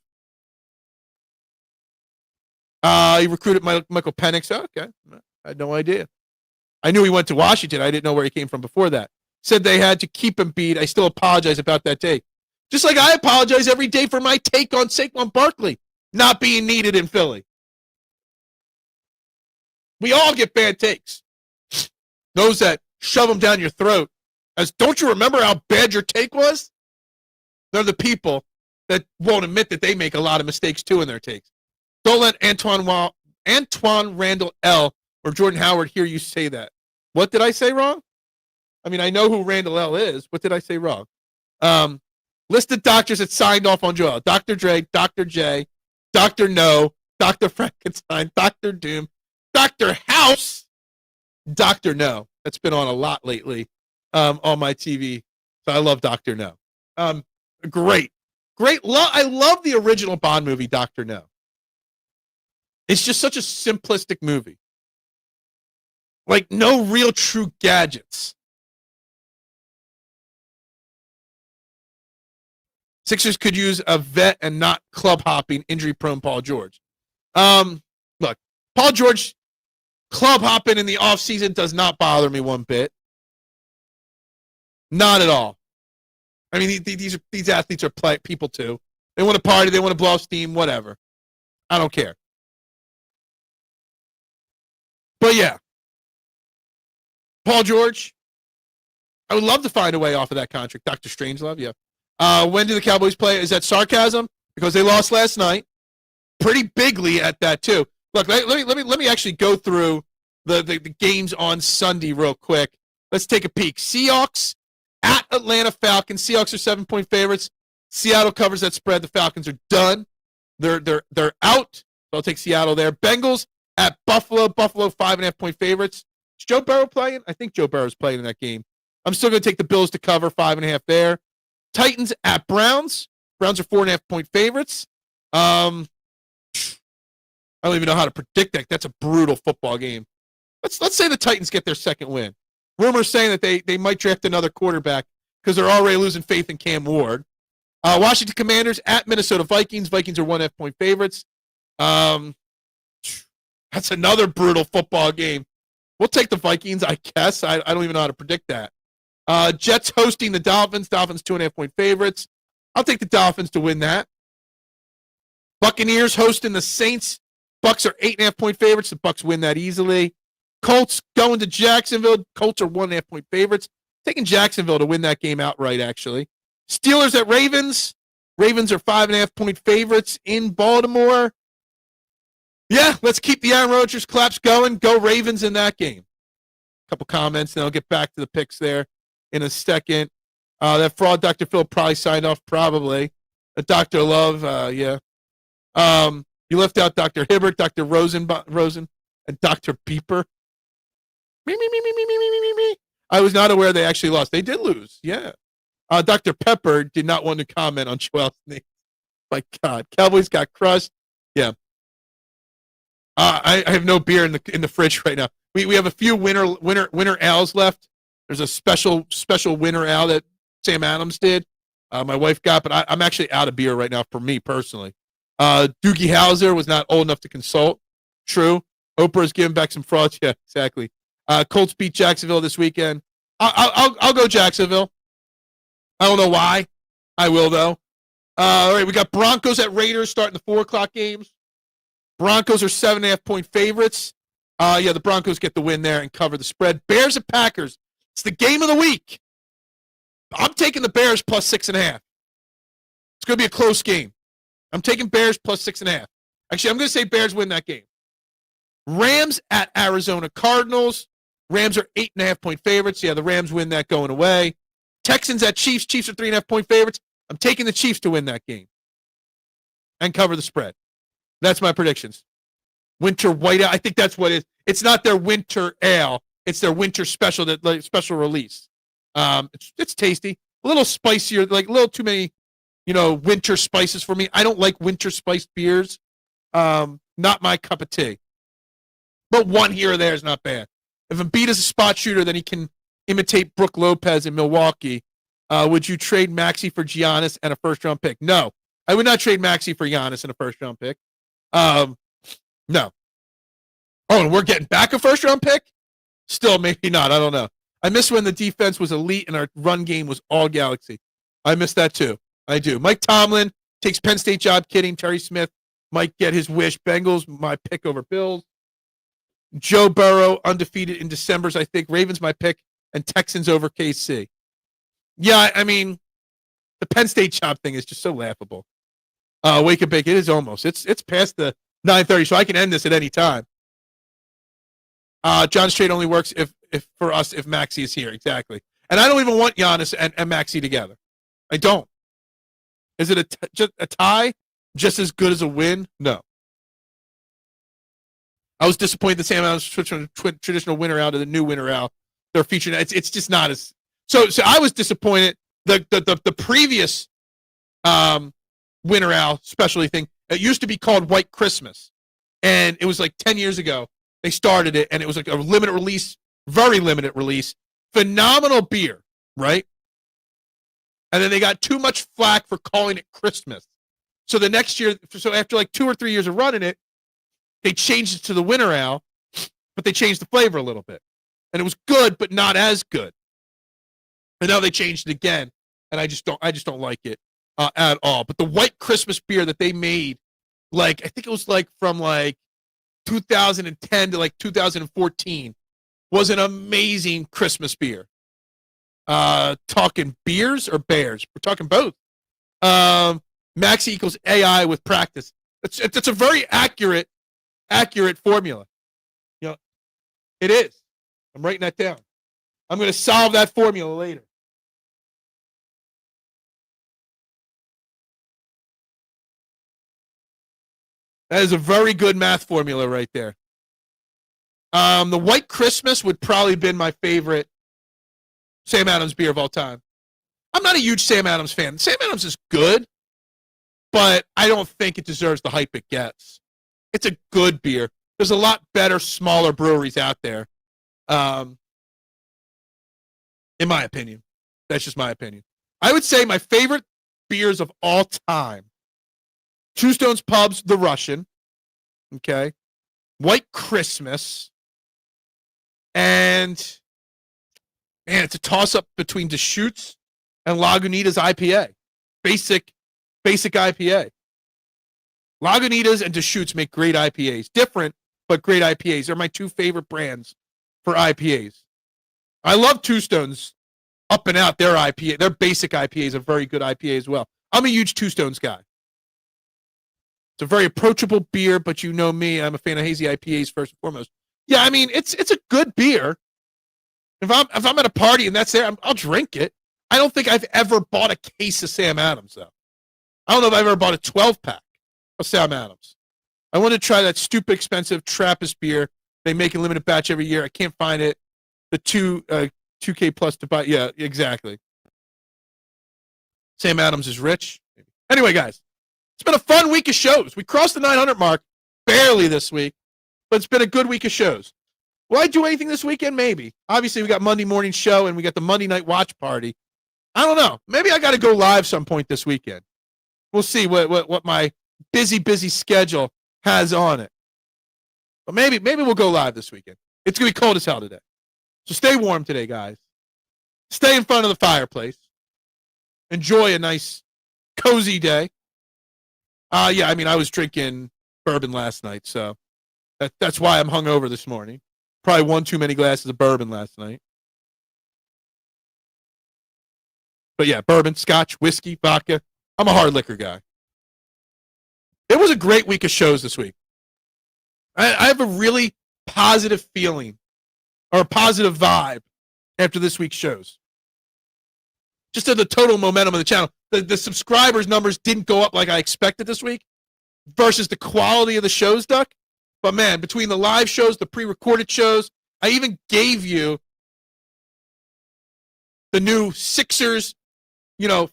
He recruited Michael Penix. Oh, okay, I had no idea. I knew he went to Washington. I didn't know where he came from before that. Said they had to keep Embiid. I still apologize about that take. Just like I apologize every day for my take on Saquon Barkley not being needed in Philly. We all get bad takes. Those that shove them down your throat. As don't you remember how bad your take was? They're the people that won't admit that they make a lot of mistakes too in their takes. Don't let Antoine Randall L. or Jordan Howard hear you say that. What did I say wrong? I mean, I know who Randall L. is. What did I say wrong? Listed doctors that signed off on Joel. Dr. Dre, Dr. J, Dr. No, Dr. Frankenstein, Dr. Doom, Dr. House, Dr. No. That's been on a lot lately on my TV. So I love Dr. No. Great. I love the original Bond movie, Dr. No. It's just such a simplistic movie. Like, no real true gadgets. Sixers could use a vet and not club hopping, injury-prone Paul George. Look, Paul George club hopping in the offseason does not bother me one bit. Not at all. I mean, these athletes are people too. They want to party, they want to blow off steam, whatever. I don't care. But yeah, Paul George, I would love to find a way off of that contract. Dr. Strangelove, yeah. When do the Cowboys play? Is that sarcasm? Because they lost last night, pretty bigly at that too. Look, let me actually go through the games on Sunday real quick. Let's take a peek. Seahawks at Atlanta Falcons. Seahawks are 7-point favorites. Seattle covers that spread. The Falcons are done. They're out. So I'll take Seattle there. Bengals at Buffalo. Buffalo 5.5-point favorites. Is Joe Burrow playing? I think Joe Burrow's playing in that game. I'm still going to take the Bills to cover 5.5 there. Titans at Browns. Browns are 4.5-point favorites. I don't even know how to predict that. That's a brutal football game. Let's say the Titans get their second win. Rumors saying that they might draft another quarterback because they're already losing faith in Cam Ward. Washington Commanders at Minnesota Vikings. Vikings are 1.5-point favorites. That's another brutal football game. We'll take the Vikings, I guess. I don't even know how to predict that. Jets hosting the Dolphins. Dolphins 2.5-point favorites. I'll take the Dolphins to win that. Buccaneers hosting the Saints. Bucks are 8.5-point favorites. The Bucks win that easily. Colts going to Jacksonville. Colts are 1.5-point favorites. Taking Jacksonville to win that game outright, actually. Steelers at Ravens. Ravens are 5.5-point favorites in Baltimore. Yeah, let's keep the Aaron Rodgers claps going. Go Ravens in that game. A couple comments, then I'll get back to the picks there in a second. That fraud Dr. Phil probably signed off, probably. Dr. Love, yeah. You left out Dr. Hibbert, Dr. Rosen, and Dr. Beeper. Me. I was not aware they actually lost. They did lose, yeah. Dr. Pepper did not want to comment on Joel's name. My God, Cowboys got crushed. Yeah. I have no beer in the fridge right now. We have a few winter ales left. There's a special winter ale that Sam Adams did. My wife got, but I'm actually out of beer right now for me personally. Doogie Howser was not old enough to consult. True. Oprah's giving back some frauds. Yeah, exactly. Colts beat Jacksonville this weekend. I'll go Jacksonville. I don't know why. I will though. All right, we got Broncos at Raiders starting the 4:00 games. Broncos are 7.5-point favorites. Yeah, the Broncos get the win there and cover the spread. Bears at Packers. It's the game of the week. I'm taking the Bears plus 6.5. It's going to be a close game. I'm taking Bears plus 6.5. Actually, I'm going to say Bears win that game. Rams at Arizona Cardinals. Rams are 8.5-point favorites. Yeah, the Rams win that going away. Texans at Chiefs. Chiefs are 3.5-point favorites. I'm taking the Chiefs to win that game and cover the spread. That's my predictions. Winter whiteout. I think that's what it is. It's not their winter ale. It's their winter special special release. It's tasty. A little spicier, like a little too many, winter spices for me. I don't like winter spiced beers. Not my cup of tea. But one here or there is not bad. If Embiid is a spot shooter, then he can imitate Brook Lopez in Milwaukee. Would you trade Maxey for Giannis and a first-round pick? No. I would not trade Maxey for Giannis and a first-round pick. No. Oh, and we're getting back a first-round pick? Still, maybe not. I don't know. I miss when the defense was elite and our run game was all galaxy. I miss that too. I do. Mike Tomlin takes Penn State job. Kidding. Terry Smith might get his wish. Bengals, my pick over Bills. Joe Burrow, undefeated in December's, I think. Ravens, my pick. And Texans over KC. Yeah, I mean, the Penn State job thing is just so laughable. Wake and bake. It is almost. It's past the 9:30, so I can end this at any time. John's trade only works if for us if Maxey is here. Exactly. And I don't even want Giannis and Maxey together. I don't. Is it just a tie just as good as a win? No. I was disappointed that Sam Adams switched from the traditional winner out to the new winner out. They're featuring. It's just not as so. I was disappointed. The previous winner out specialty thing. It used to be called White Christmas, and it was like 10 years ago they started it, and it was like a limited release, very limited release, phenomenal beer, right? And then they got too much flack for calling it Christmas. So the next year, so after like 2 or 3 years of running it, they changed it to the winter ale, but they changed the flavor a little bit. And it was good, but not as good. And now they changed it again, and I just don't like it at all. But the White Christmas beer that they made, like I think it was like from like 2010 to like 2014, was an amazing Christmas beer. Talking beers or bears? We're talking both. Maxey equals AI with practice. It's a very accurate formula. It is. I'm writing that down. I'm going to solve that formula later. That is a very good math formula right there. The White Christmas would probably have been my favorite Sam Adams beer of all time. I'm not a huge Sam Adams fan. Sam Adams is good, but I don't think it deserves the hype it gets. It's a good beer. There's a lot better, smaller breweries out there. In my opinion. That's just my opinion. I would say my favorite beers of all time. Two Stones Pub's The Russian. Okay. White Christmas. And, man, it's a toss-up between Deschutes and Lagunitas IPA. Basic IPA. Lagunitas and Deschutes make great IPAs. Different, but great IPAs. They're my two favorite brands for IPAs. I love Two Stones up and out. Their IPA, their basic IPA is a very good IPA as well. I'm a huge Two Stones guy. It's a very approachable beer, but you know me, I'm a fan of hazy IPAs first and foremost. Yeah, I mean, it's a good beer. If I'm at a party and that's there, I'll drink it. I don't think I've ever bought a case of Sam Adams, though. I don't know if I've ever bought a 12-pack of Sam Adams. I want to try that stupid expensive Trappist beer they make a limited batch every year. I can't find it. The 2K plus to buy. Yeah, exactly. Sam Adams is rich. Anyway, guys, it's been a fun week of shows. We crossed the 900 mark barely this week, but it's been a good week of shows. Will I do anything this weekend? Maybe. Obviously, we got Monday morning show and we got the Monday night watch party. I don't know. Maybe I got to go live some point this weekend. We'll see what my busy schedule has on it. But maybe we'll go live this weekend. It's going to be cold as hell today. So stay warm today, guys. Stay in front of the fireplace. Enjoy a nice, cozy day. Yeah, I mean, I was drinking bourbon last night, so that's why I'm hungover this morning. Probably one too many glasses of bourbon last night. But yeah, bourbon, scotch, whiskey, vodka. I'm a hard liquor guy. It was a great week of shows this week. I have a really positive feeling or a positive vibe after this week's shows. Just to the total momentum of the channel. The subscribers numbers didn't go up like I expected this week versus the quality of the shows, Duck. But, man, between the live shows, the pre-recorded shows, I even gave you the new Sixers,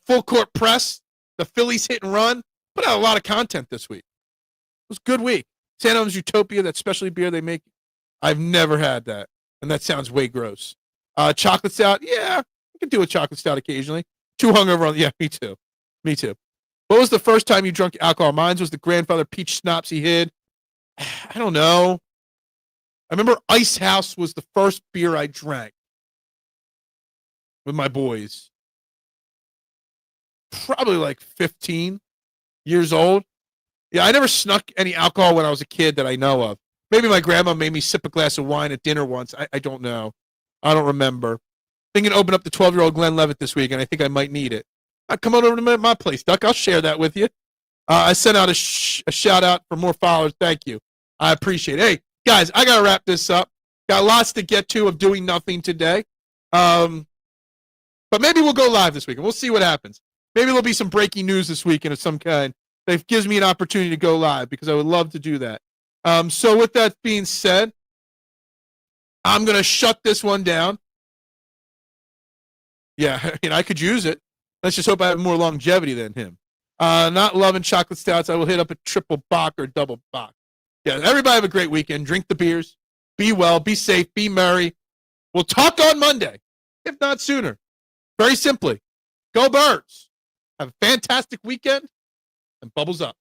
full court press, the Phillies hit and run. Put out a lot of content this week. It was a good week. San Jose's Utopia, that specialty beer they make, I've never had that, and that sounds way gross. Chocolate stout, yeah, I can do a chocolate stout occasionally. Too hungover on, yeah, me too. Me too. What was the first time you drank alcohol? Mine was the grandfather peach schnapps he hid. I don't know. I remember Ice House was the first beer I drank with my boys. Probably like 15 years old. Yeah, I never snuck any alcohol when I was a kid that I know of. Maybe my grandma made me sip a glass of wine at dinner once. I don't know. I don't remember. Thinking to open up the 12-year-old Glenn Levitt this week, and I think I might need it. Come on over to my place, Duck. I'll share that with you. I sent out a shout-out for more followers. Thank you. I appreciate it. Hey, guys, I got to wrap this up. Got lots to get to of doing nothing today. But maybe we'll go live this week, and we'll see what happens. Maybe there'll be some breaking news this weekend of some kind that gives me an opportunity to go live because I would love to do that. So with that being said, I'm going to shut this one down. Yeah, I could use it. Let's just hope I have more longevity than him. Not loving chocolate stouts. I will hit up a triple bock or double bock. Yeah, everybody have a great weekend. Drink the beers. Be well. Be safe. Be merry. We'll talk on Monday, if not sooner. Very simply, go Birds. Have a fantastic weekend and bubbles up.